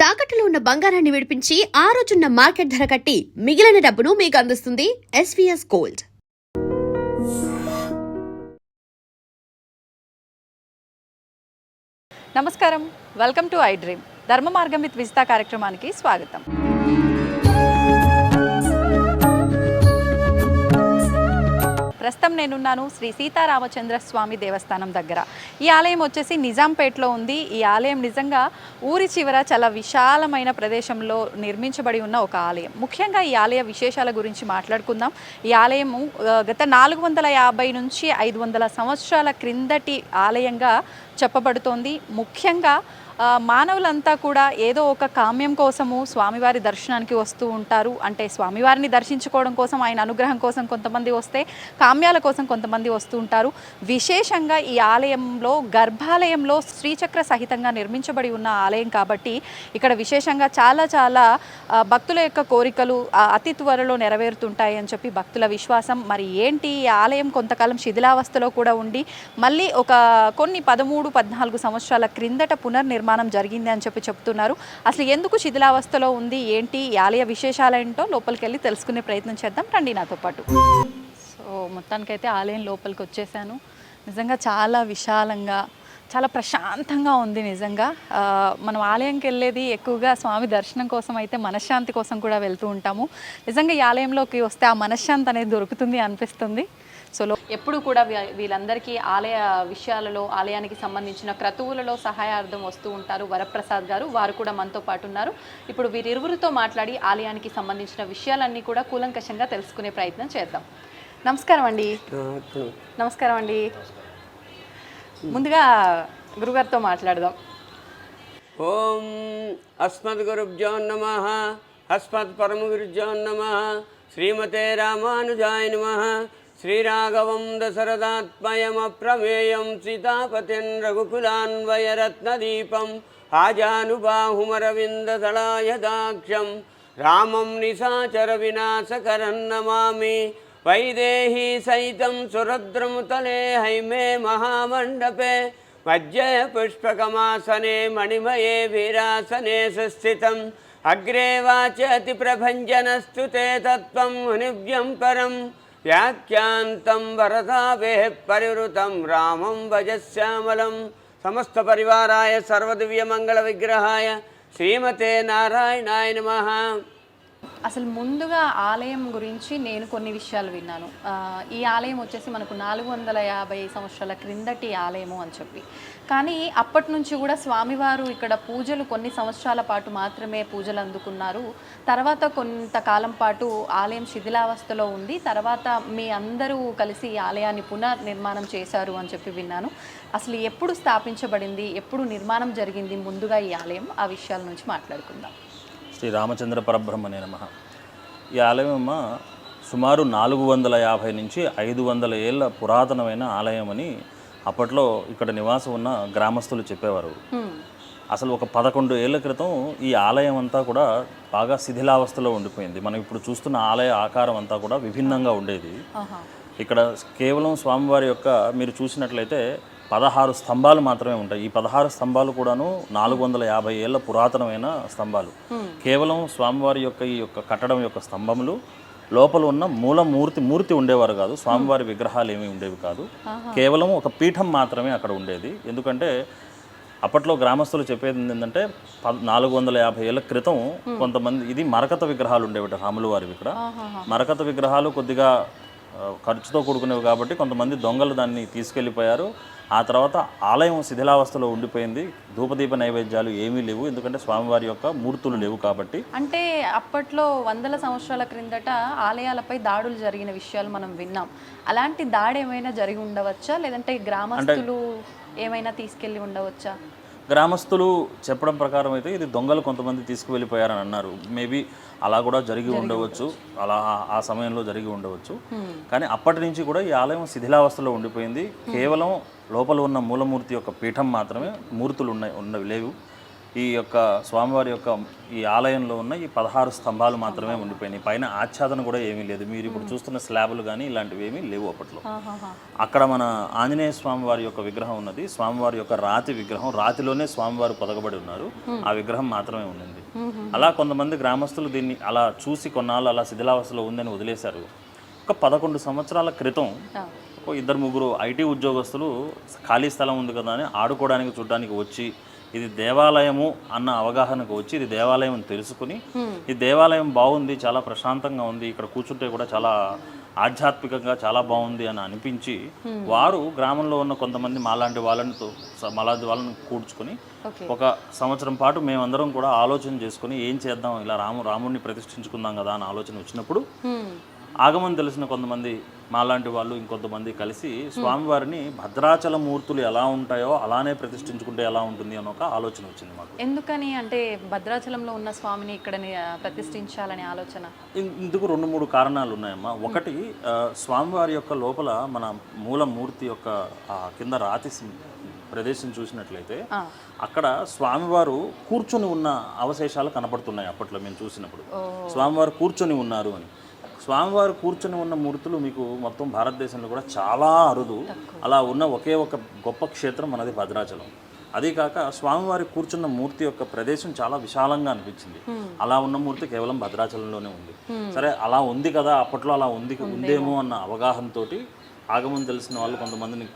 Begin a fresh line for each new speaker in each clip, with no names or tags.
తాకట్టులో ఉన్న బంగారాన్ని విడిపించి ఆ రోజున్న మార్కెట్ ధర కట్టి మిగిలిన డబ్బును మీకు అందిస్తుంది ఎస్వీఎస్ గోల్డ్.
నమస్కారం, వెల్కమ్ టు ఐ డ్రీమ్. ధర్మ మార్గం విత్ విజిత కార్యక్రమానికి స్వాగతం. ప్రస్తుతం నేనున్నాను శ్రీ సీతారామచంద్ర స్వామి దేవస్థానం దగ్గర. ఈ ఆలయం వచ్చేసి నిజాంపేటలో ఉంది. ఈ ఆలయం నిజంగా ఊరి చివర చాలా విశాలమైన ప్రదేశంలో నిర్మించబడి ఉన్న ఒక ఆలయం. ముఖ్యంగా ఈ ఆలయ విశేషాల గురించి మాట్లాడుకుందాం. ఈ ఆలయము గత 450 నుంచి 500 సంవత్సరాల క్రిందటి ఆలయంగా చెప్పబడుతోంది. ముఖ్యంగా మానవులంతా కూడా ఏదో ఒక కామ్యం కోసము స్వామివారి దర్శనానికి వస్తూ ఉంటారు. అంటే స్వామివారిని దర్శించుకోవడం కోసం, ఆయన అనుగ్రహం కోసం కొంతమంది వస్తే, కామ్యాల కోసం కొంతమంది వస్తూ ఉంటారు. విశేషంగా ఈ ఆలయంలో గర్భాలయంలో శ్రీచక్ర సహితంగా నిర్మించబడి ఉన్న ఆలయం కాబట్టి ఇక్కడ విశేషంగా చాలా భక్తుల యొక్క కోరికలు అతి త్వరలో నెరవేరుతుంటాయి అని చెప్పి భక్తుల విశ్వాసం. మరి ఏంటి, ఈ ఆలయం కొంతకాలం శిథిలావస్థలో కూడా ఉండి మళ్ళీ కొన్ని 13-14 సంవత్సరాల క్రిందట పునర్నిర్మాణం జరిగింది అని చెప్తున్నారు. అసలు ఎందుకు శిథిలావస్థలో ఉంది, ఏంటి, ఈ ఆలయ విశేషాలేంటో లోపలికి వెళ్ళి తెలుసుకునే ప్రయత్నం చేద్దాం. రండి నాతో పాటు. సో మొత్తానికైతే ఆలయం లోపలికి వచ్చేసాను. నిజంగా చాలా విశాలంగా, చాలా ప్రశాంతంగా ఉంది. నిజంగా మనం ఆలయంకి వెళ్ళేది ఎక్కువగా స్వామి దర్శనం కోసం అయితే మనశ్శాంతి కోసం కూడా వెళ్తూ ఉంటాము. నిజంగా ఈ ఆలయంలోకి వస్తే ఆ మనశ్శాంతి అనేది దొరుకుతుంది అనిపిస్తుంది. సో ఎప్పుడు కూడా వీళ్ళందరికీ ఆలయ విషయాలలో, ఆలయానికి సంబంధించిన క్రతువులలో సహాయార్థం వస్తూ ఉంటారు వరప్రసాద్ గారు. వారు కూడా మనతో పాటు ఉన్నారు. ఇప్పుడు వీరిరువురితో మాట్లాడి ఆలయానికి సంబంధించిన విషయాలన్నీ కూడా కూలంకషంగా తెలుసుకునే ప్రయత్నం చేద్దాం. నమస్కారం అండి. నమస్కారం అండి. ముందుగా గురుగారితో మాట్లాడదాం.
ఓం అస్మద్గురుభ్యో నమః. అస్మత్ పరమగురుభ్యో నమః. శ్రీమతే రామానుజాయ నమః. శ్రీరాఘవం దశరథాత్మయమప్రమేయం సీతాపతిం రఘుకులాన్వయరత్నదీపం ఆజానుబాహుమరవిందదళాయదాక్షం రామం నిశాచర వినాశకరం నమామి. వైదేహీ సైతం సురద్రముతలే హైమే మహామండపే మధ్య పుష్పకమాసనే మణిమయే వీరాసనే సుస్థితం అగ్రే వాచతి ప్రభంజనస్తు తే తత్వం మునిభ్యం పరం వ్యాఖ్యాంతం వరదాభే పరివృతం రామం భజశ్యామలం. సమస్త పరివారాయ సర్వదివ్యమంగళ విగ్రహాయ శ్రీమతే నారాయణాయ నమః.
అసలు ముందుగా ఆలయం గురించి నేను కొన్ని విషయాలు విన్నాను. ఈ ఆలయం వచ్చేసి మనకు 450 సంవత్సరాల క్రిందటి ఆలయము అని చెప్పి, కానీ అప్పటి నుంచి కూడా స్వామివారు ఇక్కడ పూజలు కొన్ని సంవత్సరాల పాటు మాత్రమే పూజలు అందుకున్నారు. తర్వాత కొంతకాలం పాటు ఆలయం శిథిలావస్థలో ఉంది. తర్వాత మీ అందరూ కలిసి ఈ ఆలయాన్ని పునర్నిర్మాణం చేశారు అని చెప్పి విన్నాను. అసలు ఎప్పుడు స్థాపించబడింది, ఎప్పుడు నిర్మాణం జరిగింది, ముందుగా ఈ ఆలయం, ఆ విషయాల నుంచి మాట్లాడుకుందాం.
శ్రీ రామచంద్ర పరబ్రహ్మణే నమః. ఈ ఆలయం సుమారు 450 నుంచి 500 ఏళ్ళ పురాతనమైన ఆలయం అని అప్పట్లో ఇక్కడ నివాసం ఉన్న గ్రామస్తులు చెప్పేవారు. అసలు ఒక 11 ఏళ్ల క్రితం ఈ ఆలయం అంతా కూడా బాగా శిథిలావస్థలో ఉండిపోయింది. మనం ఇప్పుడు చూస్తున్న ఆలయ ఆకారం అంతా కూడా విభిన్నంగా ఉండేది. ఇక్కడ కేవలం స్వామివారి యొక్క మీరు చూసినట్లయితే 16 స్తంభాలు మాత్రమే ఉంటాయి. ఈ 16 స్తంభాలు కూడాను 450 ఏళ్ళ పురాతనమైన స్తంభాలు. కేవలం స్వామివారి యొక్క ఈ యొక్క కట్టడం యొక్క స్తంభములు, లోపల ఉన్న మూర్తి ఉండేవారు కాదు. స్వామివారి విగ్రహాలు ఏమీ ఉండేవి కాదు. కేవలం ఒక పీఠం మాత్రమే అక్కడ ఉండేది. ఎందుకంటే అప్పట్లో గ్రామస్తులు చెప్పేది ఏంటంటే 450 ఏళ్ళ క్రితం కొంతమంది ఇది మరకత విగ్రహాలు ఉండేవి రాములు వారివి. ఇక్కడ మరకత విగ్రహాలు కొద్దిగా ఖర్చుతో కూడుకునేవి కాబట్టి కొంతమంది దొంగలు దాన్ని తీసుకెళ్ళిపోయారు. ఆ తర్వాత ఆలయం శిథిలావస్థలో ఉండిపోయింది. ధూపదీప నైవేద్యాలు ఏమీ లేవు, ఎందుకంటే స్వామివారి యొక్క మూర్తులు లేవు కాబట్టి.
అంటే అప్పట్లో 100 సంవత్సరాల క్రిందట ఆలయాలపై దాడులు జరిగిన విషయాలు మనం విన్నాం. అలాంటి దాడి ఏమైనా జరిగి ఉండవచ్చా, లేదంటే గ్రామస్తులు ఏమైనా తీసుకెళ్ళి ఉండవచ్చా?
గ్రామస్తులు చెప్పడం ప్రకారం అయితే ఇది దొంగలు కొంతమంది తీసుకువెళ్ళిపోయారని అన్నారు. మేబీ అలా కూడా జరిగి ఉండవచ్చు, అలా ఆ సమయంలో జరిగి ఉండవచ్చు. కానీ అప్పటి నుంచి కూడా ఈ ఆలయం శిథిలావస్థలో ఉండిపోయింది. కేవలం లోపల ఉన్న మూలమూర్తి యొక్క పీఠం మాత్రమే, మూర్తులు ఉన్నవి లేవు. ఈ యొక్క స్వామివారి యొక్క ఈ ఆలయంలో ఉన్న ఈ 16 స్తంభాలు మాత్రమే ఉండిపోయినాయి. పైన ఆచ్ఛాదన కూడా ఏమీ లేదు. మీరు ఇప్పుడు చూస్తున్న స్లాబులు కానీ ఇలాంటివి ఏమీ లేవు అప్పట్లో. అక్కడ మన ఆంజనేయ స్వామివారి యొక్క విగ్రహం ఉన్నది. స్వామివారి యొక్క రాతి విగ్రహం, రాతిలోనే స్వామివారు పొదగబడి ఉన్నారు. ఆ విగ్రహం మాత్రమే ఉండింది. అలా కొంతమంది గ్రామస్తులు దీన్ని అలా చూసి కొన్నాళ్ళు అలా శిథిలావస్థలో ఉందని వదిలేశారు. ఒక 11 సంవత్సరాల క్రితం ఇద్దరు ముగ్గురు ఐటీ ఉద్యోగస్తులు ఖాళీ స్థలం ఉంది కదా అని ఆడుకోవడానికి చూడడానికి వచ్చి ఇది దేవాలయము అన్న అవగాహనకు వచ్చి ఇది దేవాలయం అని తెలుసుకుని ఈ దేవాలయం బాగుంది, చాలా ప్రశాంతంగా ఉంది, ఇక్కడ కూర్చుంటే కూడా చాలా ఆధ్యాత్మికంగా చాలా బాగుంది అని అనిపించి వారు గ్రామంలో ఉన్న కొంతమంది మాలాంటి వాళ్ళని కూర్చుకొని ఒక సంవత్సరం పాటు మేమందరం కూడా ఆలోచన చేసుకుని ఏం చేద్దాం, ఇలా రాముడిని ప్రతిష్ఠించుకుందాం కదా అని ఆలోచన వచ్చినప్పుడు ఆగమని తెలిసిన కొంతమంది మాలాంటి వాళ్ళు ఇంకొంతమంది కలిసి స్వామివారిని భద్రాచల మూర్తులు ఎలా ఉంటాయో అలానే ప్రతిష్ఠించుకుంటే ఎలా ఉంటుంది అని ఒక ఆలోచన వచ్చింది మాకు.
ఎందుకని అంటే భద్రాచలంలో ఉన్న స్వామిని ఇక్కడ ప్రతిష్ఠించాలనే ఆలోచన?
ఇందుకు 2-3 కారణాలు ఉన్నాయమ్మా. ఒకటి, స్వామివారి యొక్క లోపల మన మూల మూర్తి యొక్క కింద రాతి ప్రదేశం చూసినట్లయితే అక్కడ స్వామివారు కూర్చొని ఉన్న అవశేషాలు కనపడుతున్నాయి. అప్పట్లో మేము చూసినప్పుడు స్వామివారు కూర్చొని ఉన్నారు అని. స్వామివారు కూర్చొని ఉన్న మూర్తులు మీకు మొత్తం భారతదేశంలో కూడా చాలా అరుదు. అలా ఉన్న ఒకే ఒక గొప్ప క్షేత్రం మనది భద్రాచలం. అదే కాక స్వామివారి కూర్చున్న మూర్తి యొక్క ప్రదేశం చాలా విశాలంగా అనిపించింది. అలా ఉన్న మూర్తి కేవలం భద్రాచలంలోనే ఉంది. సరే, అలా ఉంది కదా, అప్పట్లో అలా ఉందేమో అన్న అవగాహనతో ఆగమని తెలిసిన వాళ్ళు కొంతమందిని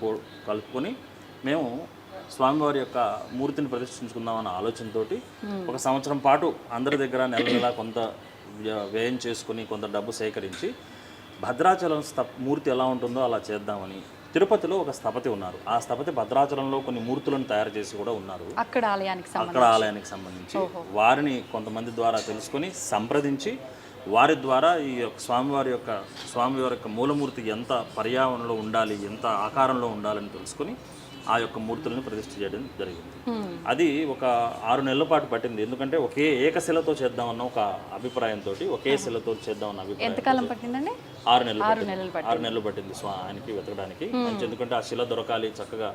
కలుపుకొని మేము స్వామివారి యొక్క మూర్తిని ప్రతిష్ఠించుకుందామన్న ఆలోచనతో ఒక సంవత్సరం పాటు అందరి దగ్గర నెల కొంత వ్యయం చేసుకుని కొంత డబ్బు సేకరించి భద్రాచలం మూర్తి ఎలా ఉంటుందో అలా చేద్దామని తిరుపతిలో ఒక స్థపతి ఉన్నారు. ఆ స్థపతి భద్రాచలంలో కొన్ని మూర్తులను తయారు చేసి కూడా ఉన్నారు.
అక్కడ
ఆలయానికి సంబంధించి వారిని కొంతమంది ద్వారా తెలుసుకొని సంప్రదించి వారి ద్వారా ఈ స్వామివారి యొక్క మూలమూర్తి ఎంత పర్యావరణంలో ఉండాలి, ఎంత ఆకారంలో ఉండాలని తెలుసుకొని ఆ యొక్క మూర్తులను ప్రతిష్ఠ చేయడం జరిగింది. అది ఒక 6 నెలల పాటు పట్టింది. ఎందుకంటే ఒకే ఏకశిలతో చేద్దామన్న ఒక అభిప్రాయంతో ఒకే శిలతో చేద్దామన్న అభిప్రాయం.
ఎంతకాలం పట్టిందండి?
6 నెలలు పట్టింది ఆయనకి వెతకడానికి. ఎందుకంటే ఆ శిల దొరకాలి చక్కగా.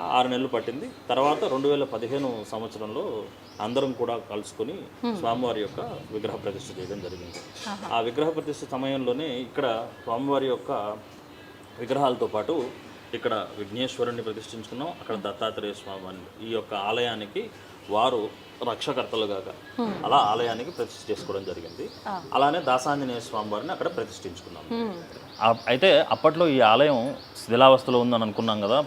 6 నెలలు పట్టింది. తర్వాత 2015 సంవత్సరంలో అందరం కూడా కలుసుకొని స్వామివారి యొక్క విగ్రహ ప్రతిష్ఠ చేయడం జరిగింది. ఆ విగ్రహ ప్రతిష్ఠ సమయంలోనే ఇక్కడ స్వామివారి యొక్క విగ్రహాలతో పాటు ఇక్కడ విఘ్నేశ్వరుని ప్రతిష్ఠించుకున్నాం. అక్కడ దత్తాత్రేయ స్వామి ఈ యొక్క ఆలయానికి వారు రక్షకర్తలుగా అలా ఆలయానికి ప్రతిష్ఠ చేసుకోవడం జరిగింది. అలానే దాసాంజనేయ స్వామి వారిని అక్కడ ప్రతిష్ఠించుకున్నాం. అయితే అప్పట్లో ఈ ఆలయం శిథిలావస్థలో ఉందని అనుకున్నాం కదా,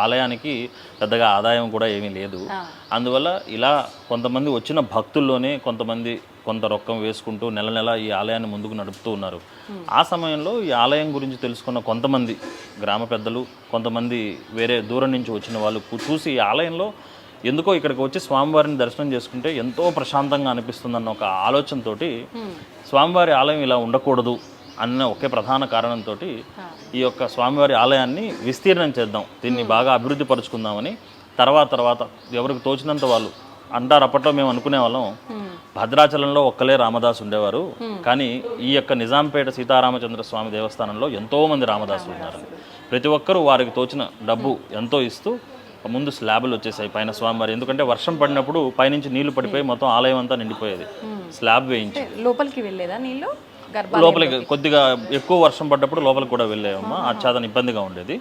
ఆలయానికి పెద్దగా ఆదాయం కూడా ఏమీ లేదు. అందువల్ల ఇలా కొంతమంది వచ్చిన భక్తుల్లోనే కొంతమంది కొంత రొక్కం వేసుకుంటూ నెల ఈ ఆలయాన్ని ముందుకు నడుపుతూ ఉన్నారు. ఆ సమయంలో ఈ ఆలయం గురించి తెలుసుకున్న కొంతమంది గ్రామ పెద్దలు, కొంతమంది వేరే దూరం నుంచి వచ్చిన వాళ్ళు చూసి ఈ ఆలయంలో ఎందుకో ఇక్కడికి వచ్చి స్వామివారిని దర్శనం చేసుకుంటే ఎంతో ప్రశాంతంగా అనిపిస్తుందన్న ఒక ఆలోచనతో స్వామివారి ఆలయం ఇలా ఉండకూడదు అన్న ఒకే ప్రధాన కారణంతో ఈ యొక్క స్వామివారి ఆలయాన్ని విస్తీర్ణం చేద్దాం, దీన్ని బాగా అభివృద్ధి పరుచుకుందామని తర్వాత ఎవరికి తోచినంత వాళ్ళు అంటారు. అప్పట్లో మేము అనుకునే వాళ్ళం భద్రాచలంలో ఒక్కలే రామదాసు ఉండేవారు, కానీ ఈ యొక్క నిజాంపేట సీతారామచంద్ర స్వామి దేవస్థానంలో ఎంతోమంది రామదాసులు ఉన్నారు. ప్రతి ఒక్కరూ వారికి తోచిన డబ్బు ఎంతో ఇస్తూ ముందు స్లాబులు వచ్చేసాయి పైన స్వామివారి. ఎందుకంటే వర్షం పడినప్పుడు పైనుంచి నీళ్లు పడిపోయి మొత్తం ఆలయం అంతా నిండిపోయేది. స్లాబ్ వేయించి
లోపలికి వెళ్ళేదా నీళ్ళు?
లోపలికి కొద్దిగా ఎక్కువ వర్షం పడ్డప్పుడు లోపలికి కూడా వెళ్ళామమ్మా. ఆచ్ఛాదన ఇబ్బందిగా ఉండేది.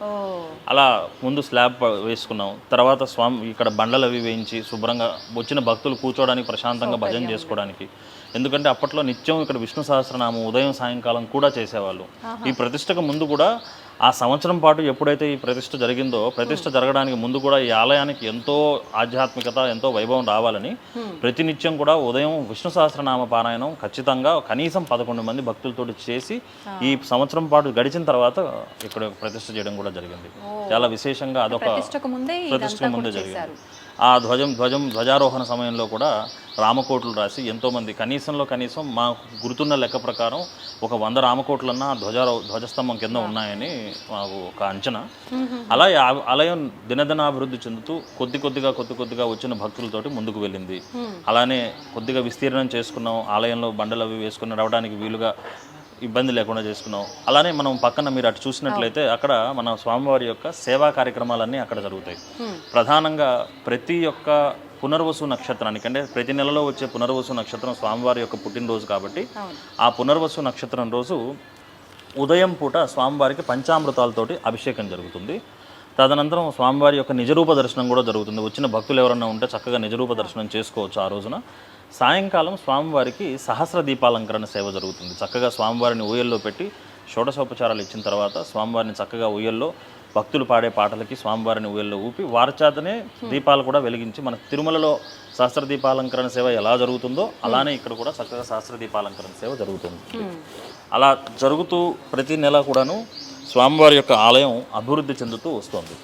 అలా ముందు స్లాబ్ వేసుకున్నాం. తర్వాత ఇక్కడ బండలు అవి వేయించి శుభ్రంగా వచ్చిన భక్తులు కూర్చోవడానికి, ప్రశాంతంగా భజన చేసుకోవడానికి. ఎందుకంటే అప్పట్లో నిత్యం ఇక్కడ విష్ణు సహస్రనామం ఉదయం సాయంకాలం కూడా చేసేవాళ్ళు. ఈ ప్రతిష్టకు ముందు కూడా ఆ సంవత్సరం పాటు ఎప్పుడైతే ఈ ప్రతిష్ఠ జరిగిందో, ప్రతిష్ఠ జరగడానికి ముందు కూడా ఈ ఆలయానికి ఎంతో ఆధ్యాత్మికత, ఎంతో వైభవం రావాలని ప్రతినిత్యం కూడా ఉదయం విష్ణు సహస్రనామ పారాయణం ఖచ్చితంగా కనీసం 11 మంది భక్తులతో చేసి ఈ సంవత్సరం పాటు గడిచిన తర్వాత ఇక్కడ ప్రతిష్ఠ చేయడం కూడా జరిగింది. చాలా విశేషంగా అదొక ప్రతిష్ఠకు ముందే జరిగింది. ఆ ధ్వజారోహణ సమయంలో కూడా రామకోట్లు రాసి ఎంతోమంది కనీసం మా గుర్తున్న లెక్క ప్రకారం ఒక 100 రామకోట్లన్నా ధ్వజస్తంభం కింద ఉన్నాయని మాకు ఒక అంచనా. అలా ఆలయం దినదినాభివృద్ధి చెందుతూ కొద్దిగా వచ్చిన భక్తులతోటి ముందుకు వెళ్ళింది. అలానే కొద్దిగా విస్తీర్ణం చేసుకున్నాం. ఆలయంలో బండలు అవి వేసుకుని రావడానికి వీలుగా ఇబ్బంది లేకుండా చేసుకున్నాం. అలానే మనం పక్కన మీరు అటు చూసినట్లయితే అక్కడ మన స్వామివారి యొక్క సేవా కార్యక్రమాలన్నీ అక్కడ జరుగుతాయి. ప్రధానంగా ప్రతి ఒక్క పునర్వసు నక్షత్రానికి, అంటే ప్రతి నెలలో వచ్చే పునర్వసు నక్షత్రం స్వామివారి యొక్క పుట్టినరోజు కాబట్టి ఆ పునర్వసు నక్షత్రం రోజు ఉదయం పూట స్వామివారికి పంచామృతాలతోటి అభిషేకం జరుగుతుంది. తదనంతరం స్వామివారి యొక్క నిజరూప దర్శనం కూడా జరుగుతుంది. వచ్చిన భక్తులు ఎవరన్నా ఉంటే చక్కగా నిజరూప దర్శనం చేసుకోవచ్చు ఆ రోజున. సాయంకాలం స్వామివారికి సహస్ర దీపాలంకరణ సేవ జరుగుతుంది. చక్కగా స్వామివారిని ఊయల్లో పెట్టి షోడశోపచారాలు ఇచ్చిన తర్వాత స్వామివారిని చక్కగా ఊయల్లో భక్తులు పాడే పాటలకి స్వామివారిని ఊయల్లో ఊపి వారి చేతనే దీపాలు కూడా వెలిగించి, మన తిరుమలలో సహస్ర దీపాలంకరణ సేవ ఎలా జరుగుతుందో అలానే ఇక్కడ కూడా చక్కగా సహస్ర దీపాలంకరణ సేవ జరుగుతుంది. అలా జరుగుతూ ప్రతి నెల కూడాను స్వామివారి యొక్క ఆలయం అభివృద్ధి చెందుతూ వస్తుంది.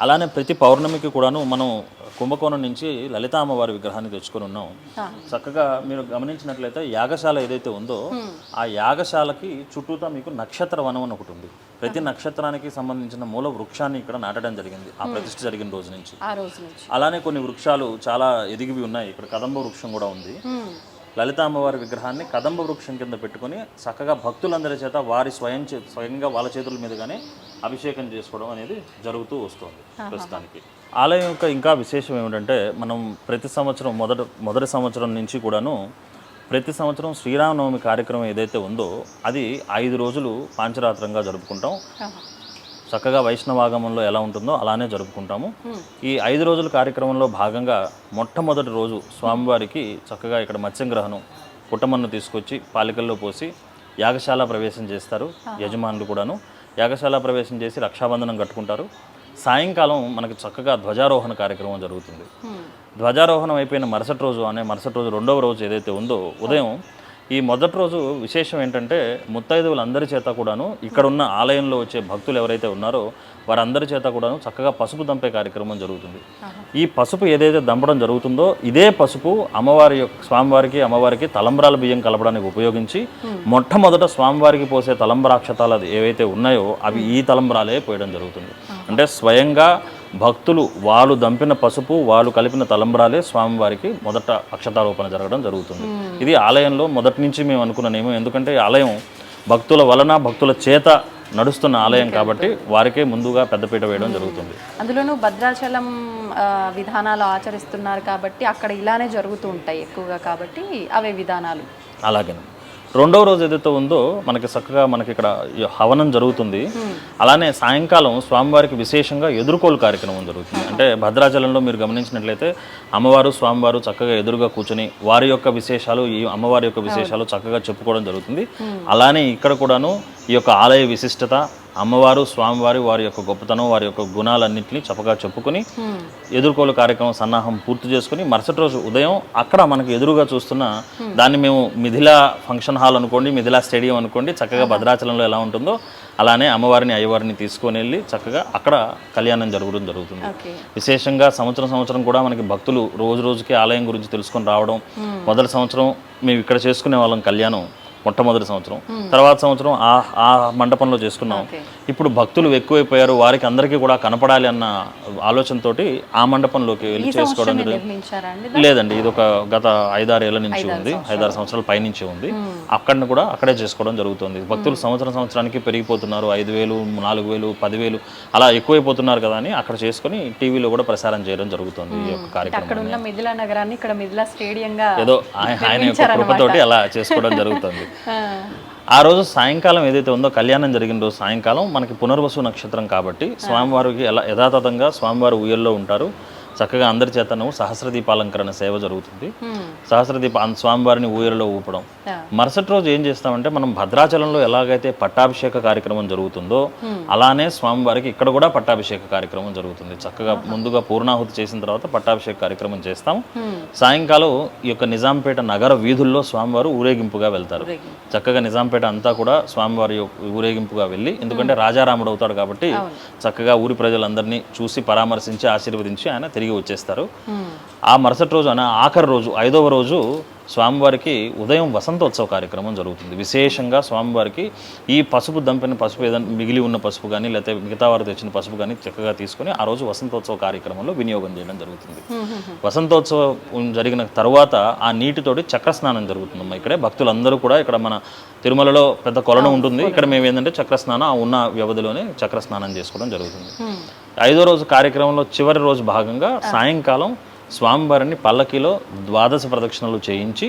అలానే ప్రతి పౌర్ణమికి కూడాను మనం కుంభకోణం నుంచి లలితా అమ్మవారి విగ్రహాన్ని తెచ్చుకొని ఉన్నాం. చక్కగా మీరు గమనించినట్లయితే యాగశాల ఏదైతే ఉందో ఆ యాగశాలకి చుట్టూతా మీకు నక్షత్ర వనం అని ఒకటి ఉంది. ప్రతి నక్షత్రానికి సంబంధించిన మూల వృక్షాన్ని ఇక్కడ నాటడం జరిగింది ఆ ప్రతిష్ఠ జరిగిన రోజు నుంచి. అలానే కొన్ని వృక్షాలు చాలా ఎదిగివి ఉన్నాయి. ఇక్కడ కదంబ వృక్షం కూడా ఉంది. లలితా అమ్మవారి విగ్రహాన్ని కదంబ వృక్షం కింద పెట్టుకొని చక్కగా భక్తులందరి చేత వారి స్వయంగా వాళ్ళ చేతుల మీదుగానే అభిషేకం చేసుకోవడం అనేది జరుగుతూ వస్తుంది ప్రస్తుతానికి. ఆలయం యొక్క ఇంకా విశేషం ఏమిటంటే, మనం ప్రతి సంవత్సరం మొదటి సంవత్సరం నుంచి కూడాను ప్రతి సంవత్సరం శ్రీరామనవమి కార్యక్రమం ఏదైతే ఉందో అది 5 రోజులు పాంచరాత్రంగా జరుపుకుంటాం. చక్కగా వైష్ణవాగమంలో ఎలా ఉంటుందో అలానే జరుపుకుంటాము. ఈ 5 రోజుల కార్యక్రమంలో భాగంగా మొట్టమొదటి రోజు స్వామివారికి చక్కగా ఇక్కడ మత్స్యంగ్రహణం పుట్టమన్ను తీసుకొచ్చి పాలికల్లో పోసి యాగశాల ప్రవేశం చేస్తారు. యజమానులు కూడాను యాగశాల ప్రవేశం చేసి రక్షాబంధనం కట్టుకుంటారు. సాయంకాలం మనకి చక్కగా ధ్వజారోహణ కార్యక్రమం జరుగుతుంది. ధ్వజారోహణం అయిపోయిన మరుసటి రోజు రెండవ రోజు ఏదైతే ఉందో ఉదయం, ఈ మొదటి రోజు విశేషం ఏంటంటే ముత్తైదువులందరి చేత కూడాను ఇక్కడున్న ఆలయంలో వచ్చే భక్తులు ఎవరైతే ఉన్నారో వారందరి చేత కూడాను చక్కగా పసుపు దంపే కార్యక్రమం జరుగుతుంది. ఈ పసుపు ఏదైతే దంపడం జరుగుతుందో ఇదే పసుపు స్వామివారికి అమ్మవారికి తలంబ్రాల బియ్యం కలపడానికి ఉపయోగించి మొట్టమొదట స్వామివారికి పోసే తలంబ్రాక్షతాలు ఏవైతే ఉన్నాయో అవి ఈ తలంబ్రాలే పోయడం జరుగుతుంది. అంటే స్వయంగా భక్తులు వాళ్ళు దంపిన పసుపు వాళ్ళు కలిపిన తలంబ్రాలే స్వామివారికి మొదట అక్షతారోపణ జరగడం జరుగుతుంది. ఇది ఆలయంలో మొదటి నుంచి మేము అనుకున్న నియమం. ఎందుకంటే ఆలయం భక్తుల వలన భక్తుల చేత నడుస్తున్న ఆలయం కాబట్టి వారికే ముందుగా పెద్దపీట వేయడం జరుగుతుంది.
అందులోనూ భద్రాచలం విధానాలు ఆచరిస్తున్నారు కాబట్టి అక్కడ ఇలానే జరుగుతూ ఉంటాయి ఎక్కువగా, కాబట్టి అవే విధానాలు.
అలాగే రెండవ రోజు ఏదైతే ఉందో మనకి చక్కగా మనకి ఇక్కడ హవనం జరుగుతుంది. అలానే సాయంకాలం స్వామివారికి విశేషంగా ఎదుర్కోలు కార్యక్రమం జరుగుతుంది. అంటే భద్రాచలంలో మీరు గమనించినట్లయితే అమ్మవారు స్వామివారు చక్కగా ఎదురుగా కూర్చొని వారి యొక్క విశేషాలు ఈ అమ్మవారి యొక్క విశేషాలు చక్కగా చెప్పుకోవడం జరుగుతుంది. అలానే ఇక్కడ కూడాను ఈ యొక్క ఆలయ విశిష్టత, అమ్మవారు స్వామివారి వారి యొక్క గొప్పతనం వారి యొక్క గుణాలన్నింటినీ చక్కగా చెప్పుకొని ఎదుర్కోలు కార్యక్రమం సన్నాహం పూర్తి చేసుకుని మరుసటి రోజు ఉదయం అక్కడ మనకు ఎదురుగా చూస్తున్న దాన్ని మేము మిథిలా ఫంక్షన్ హాల్ అనుకోండి, మిథిలా స్టేడియం అనుకోండి, చక్కగా భద్రాచలంలో ఎలా ఉంటుందో అలానే అమ్మవారిని అయ్యవారిని తీసుకొని వెళ్ళి చక్కగా అక్కడ కళ్యాణం జరగడం జరుగుతుంది. విశేషంగా సంవత్సరం కూడా మనకి భక్తులు రోజుకి ఆలయం గురించి తెలుసుకొని రావడం. మొదటి సంవత్సరం మేము ఇక్కడ చేసుకునే వాళ్ళం కళ్యాణం మొట్టమొదటి సంవత్సరం, తర్వాత సంవత్సరం ఆ మండపంలో చేసుకున్నాం. ఇప్పుడు భక్తులు ఎక్కువైపోయారు, వారికి అందరికీ కూడా కనపడాలి అన్న ఆలోచనతోటి ఆ మండపంలోకి వెళ్ళి చేసుకోవడం జరిగింది. లేదండి, ఇది ఒక గత 5-6 ఏళ్ల నుంచి ఉంది, 5-6 సంవత్సరాల పైనుంచి ఉంది. అక్కడిని కూడా అక్కడే చేసుకోవడం జరుగుతుంది. భక్తులు సంవత్సరానికి పెరిగిపోతున్నారు, 5,000, 4,000, 10,000 అలా ఎక్కువైపోతున్నారు కదా అని అక్కడ చేసుకుని టీవీలో కూడా ప్రసారం చేయడం జరుగుతుంది. ఈ యొక్క కార్యక్రమం ఏదో ఆయన యొక్క కృపతోటి అలా చేసుకోవడం జరుగుతుంది. ఆ రోజు సాయంకాలం ఏదైతే ఉందో కళ్యాణం జరిగిన రోజు సాయంకాలం మనకి పునర్వసు నక్షత్రం కాబట్టి స్వామివారికి ఎలా యథాతథంగా స్వామివారు ఊయల్లో ఉంటారు. చక్కగా అందరి చేతను సహస్రదీపాలంకరణ సేవ జరుగుతుంది. సహస్రదీప స్వామివారిని ఊయలలో ఊపడం. మరుసటి రోజు ఏం చేస్తామంటే మనం భద్రాచలంలో ఎలాగైతే పట్టాభిషేక కార్యక్రమం జరుగుతుందో అలానే స్వామివారికి ఇక్కడ కూడా పట్టాభిషేక కార్యక్రమం జరుగుతుంది. చక్కగా ముందుగా పూర్ణాహుతి చేసిన తర్వాత పట్టాభిషేక కార్యక్రమం చేస్తాం. సాయంకాలం ఈ యొక్క నిజాంపేట నగర వీధుల్లో స్వామివారు ఊరేగింపుగా వెళ్తారు. చక్కగా నిజాంపేట అంతా కూడా స్వామివారి ఊరేగింపుగా వెళ్ళి, ఎందుకంటే రాజారాముడు అవుతాడు కాబట్టి చక్కగా ఊరి ప్రజలందరినీ చూసి పరామర్శించి ఆశీర్వదించి ఆయన తిరిగి వచ్చేస్తారు. ఆ మరుసటి రోజు ఆఖరి రోజు 5వ రోజు స్వామివారికి ఉదయం వసంతోత్సవ కార్యక్రమం జరుగుతుంది. విశేషంగా స్వామివారికి ఈ పసుపు దంపిన పసుపు ఏదైనా మిగిలి ఉన్న పసుపు కానీ లేకపోతే మిగతా వారు తెచ్చిన పసుపు కానీ చక్కగా తీసుకుని ఆ రోజు వసంతోత్సవ కార్యక్రమంలో వినియోగం చేయడం జరుగుతుంది. వసంతోత్సవం జరిగిన తర్వాత ఆ నీటితోటి చక్రస్నానం జరుగుతుందమ్మా. ఇక్కడే భక్తులందరూ కూడా ఇక్కడ మన తిరుమలలో పెద్ద కొలను ఉంటుంది, ఇక్కడ మేము ఏంటంటే చక్రస్నానం ఉన్న వ్యవధిలోనే చక్రస్నానం చేసుకోవడం జరుగుతుంది. 5వ రోజు కార్యక్రమంలో చివరి రోజు భాగంగా సాయంకాలం స్వామివారిని పల్లకిలో ద్వాదశ ప్రదక్షిణలు చేయించి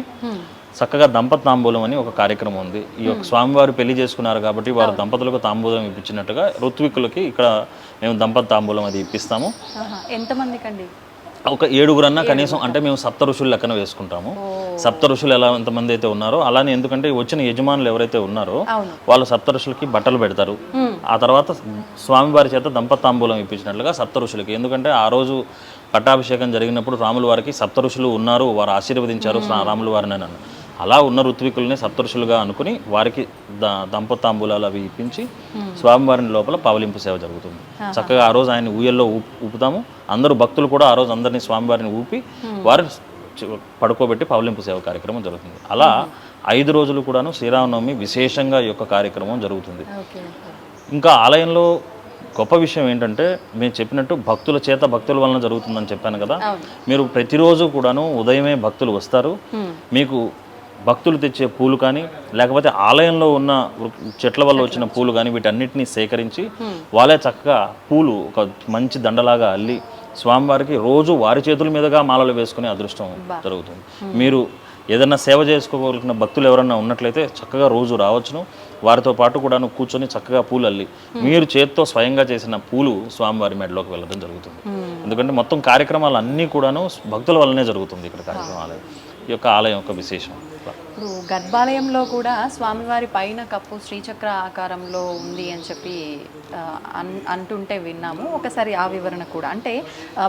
చక్కగా దంపత తాంబూలం అని ఒక కార్యక్రమం ఉంది. ఈ యొక్క స్వామివారు పెళ్లి చేసుకున్నారు కాబట్టి వారు దంపతులకు తాంబూలం ఇప్పించినట్టుగా ఋత్వికులకి ఇక్కడ మేము దంపత తాంబూలం అది ఇప్పిస్తాము.
ఎంతమందికి అండి?
ఒక 7గురన్నా కనీసం, అంటే మేము సప్త ఋషులు లెక్కన వేసుకుంటాము. సప్త ఋషులు ఎలా ఎంతమంది అయితే ఉన్నారో అలానే, ఎందుకంటే వచ్చిన యజమానులు ఎవరైతే ఉన్నారో వాళ్ళు సప్త ఋషులకి బట్టలు పెడతారు. ఆ తర్వాత స్వామివారి చేత దంపత తాంబూలం ఇప్పించినట్లుగా సప్త ఋషులకి, ఎందుకంటే ఆ రోజు పట్టాభిషేకం జరిగినప్పుడు రాముల వారికి సప్త ఋషులు ఉన్నారు, వారు ఆశీర్వదించారు రాముల వారిని అని. అలా ఉన్న ఋత్వికుల్ని సప్తఋషులుగా అనుకుని వారికి దంపత తాంబూలాలు అవి ఇప్పించి స్వామివారిని లోపల పవలింపు సేవ జరుగుతుంది. చక్కగా ఆ రోజు ఆయన ఊయల్లో ఊపుతాము. అందరూ భక్తులు కూడా ఆ రోజు అందరినీ స్వామివారిని ఊపి వారిని పడుకోబెట్టి పవలింపు సేవ కార్యక్రమం జరుగుతుంది. అలా 5 రోజులు కూడాను శ్రీరామనవమి విశేషంగా ఈ యొక్క కార్యక్రమం జరుగుతుంది. ఇంకా ఆలయంలో గొప్ప విషయం ఏంటంటే, మేము చెప్పినట్టు భక్తుల చేత భక్తుల వలన జరుగుతుందని చెప్పాను కదా. మీరు ప్రతిరోజు కూడాను ఉదయమే భక్తులు వస్తారు. మీకు భక్తులు తెచ్చే పూలు కానీ, లేకపోతే ఆలయంలో ఉన్న చెట్ల వల్ల వచ్చిన పూలు కానీ, వీటన్నిటిని సేకరించి వాళ్ళే చక్కగా పూలు ఒక మంచి దండలాగా అల్లి స్వామివారికి రోజు వారి చేతుల మీదుగా మాలలు వేసుకునే అదృష్టం జరుగుతుంది. మీరు ఏదైనా సేవ చేసుకోగలిగిన భక్తులు ఎవరన్నా ఉన్నట్లయితే చక్కగా రోజు రావచ్చును. వారితో పాటు కూడా కూర్చొని చక్కగా పూలు అల్లి మీరు చేత్తో స్వయంగా చేసిన పూలు స్వామివారి మెడలోకి వెళ్ళడం జరుగుతుంది. ఎందుకంటే మొత్తం కార్యక్రమాలు అన్నీ కూడాను భక్తుల వల్లనే జరుగుతుంది ఇక్కడ కార్యక్రమాలు. ఈ యొక్క ఆలయం యొక్క విశేషం.
ఇప్పుడు గర్భాలయంలో కూడా స్వామివారి పైన కప్పు శ్రీచక్ర ఆకారంలో ఉంది అని చెప్పి అంటుంటే విన్నాము. ఒకసారి ఆ వివరణ కూడా, అంటే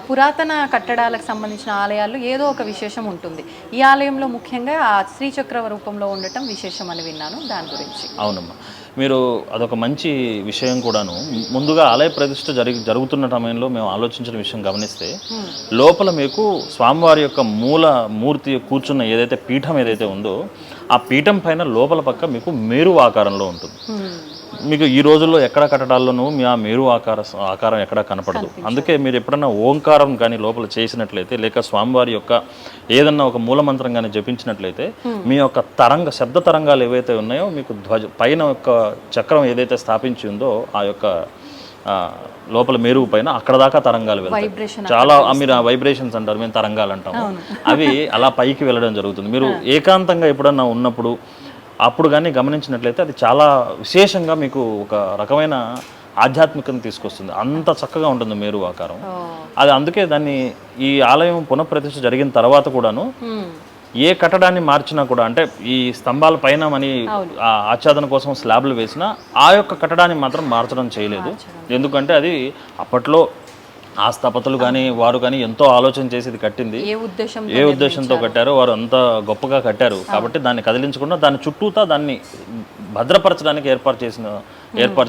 పురాతన కట్టడాలకు సంబంధించిన ఆలయాల్లో ఏదో ఒక విశేషం ఉంటుంది. ఈ ఆలయంలో ముఖ్యంగా ఆ శ్రీచక్ర రూపంలో ఉండటం విశేషం అని విన్నాను. దాని గురించి.
అవునమ్మా, మీరు అదొక మంచి విషయం కూడాను. ముందుగా ఆలయ ప్రతిష్ఠ జరుగుతున్న సమయంలో మేము ఆలోచించిన విషయం గమనిస్తే, లోపల మీకు స్వామివారి యొక్క మూల మూర్తి కూర్చున్న ఏదైతే పీఠం ఏదైతే ఉందో ఆ పీఠం పైన లోపల పక్క మీకు మేరు ఆకారంలో ఉంటుంది. మీకు ఈ రోజుల్లో ఎక్కడ కట్టడాల్లోనూ మీ ఆ మేరు ఆకారం ఎక్కడా కనపడదు. అందుకే మీరు ఎప్పుడన్నా ఓంకారం కానీ లోపల చేసినట్లయితే, లేక స్వామివారి యొక్క ఏదన్నా ఒక మూలమంత్రం కానీ జపించినట్లయితే మీ యొక్క శబ్ద తరంగాలు ఏవైతే ఉన్నాయో మీకు పైన యొక్క చక్రం ఏదైతే స్థాపించి ఉందో ఆ యొక్క లోపల మేరువు పైన అక్కడ దాకా తరంగాలు వెళ్తాయి. చాలా మీరు వైబ్రేషన్స్ అంటారు, మేము తరంగాలు అంటాము. అవి అలా పైకి వెళ్ళడం జరుగుతుంది. మీరు ఏకాంతంగా ఎప్పుడన్నా ఉన్నప్పుడు అప్పుడు కానీ గమనించినట్లయితే అది చాలా విశేషంగా మీకు ఒక రకమైన ఆధ్యాత్మికతను తీసుకొస్తుంది. అంత చక్కగా ఉంటుంది మేరు ఆకారం. అది అందుకే దాన్ని ఈ ఆలయం పునఃప్రతిష్ఠ జరిగిన తర్వాత కూడాను ఏ కట్టడాన్ని మార్చినా కూడా, అంటే ఈ స్తంభాల పైన అని ఆచ్ఛాదన కోసం స్లాబ్లు వేసినా ఆ యొక్క కట్టడాన్ని మాత్రం మార్చడం చేయలేదు. ఎందుకంటే అది అప్పట్లో ఆ స్థపతులు కానీ వారు కానీ ఎంతో ఆలోచన చేసి ఇది కట్టింది. ఏ ఉద్దేశంతో కట్టారో వారు అంత గొప్పగా కట్టారు. కాబట్టి దాన్ని కదిలించకుండా దాని చుట్టూతా దాన్ని భద్రపరచడానికి ఏర్పాటు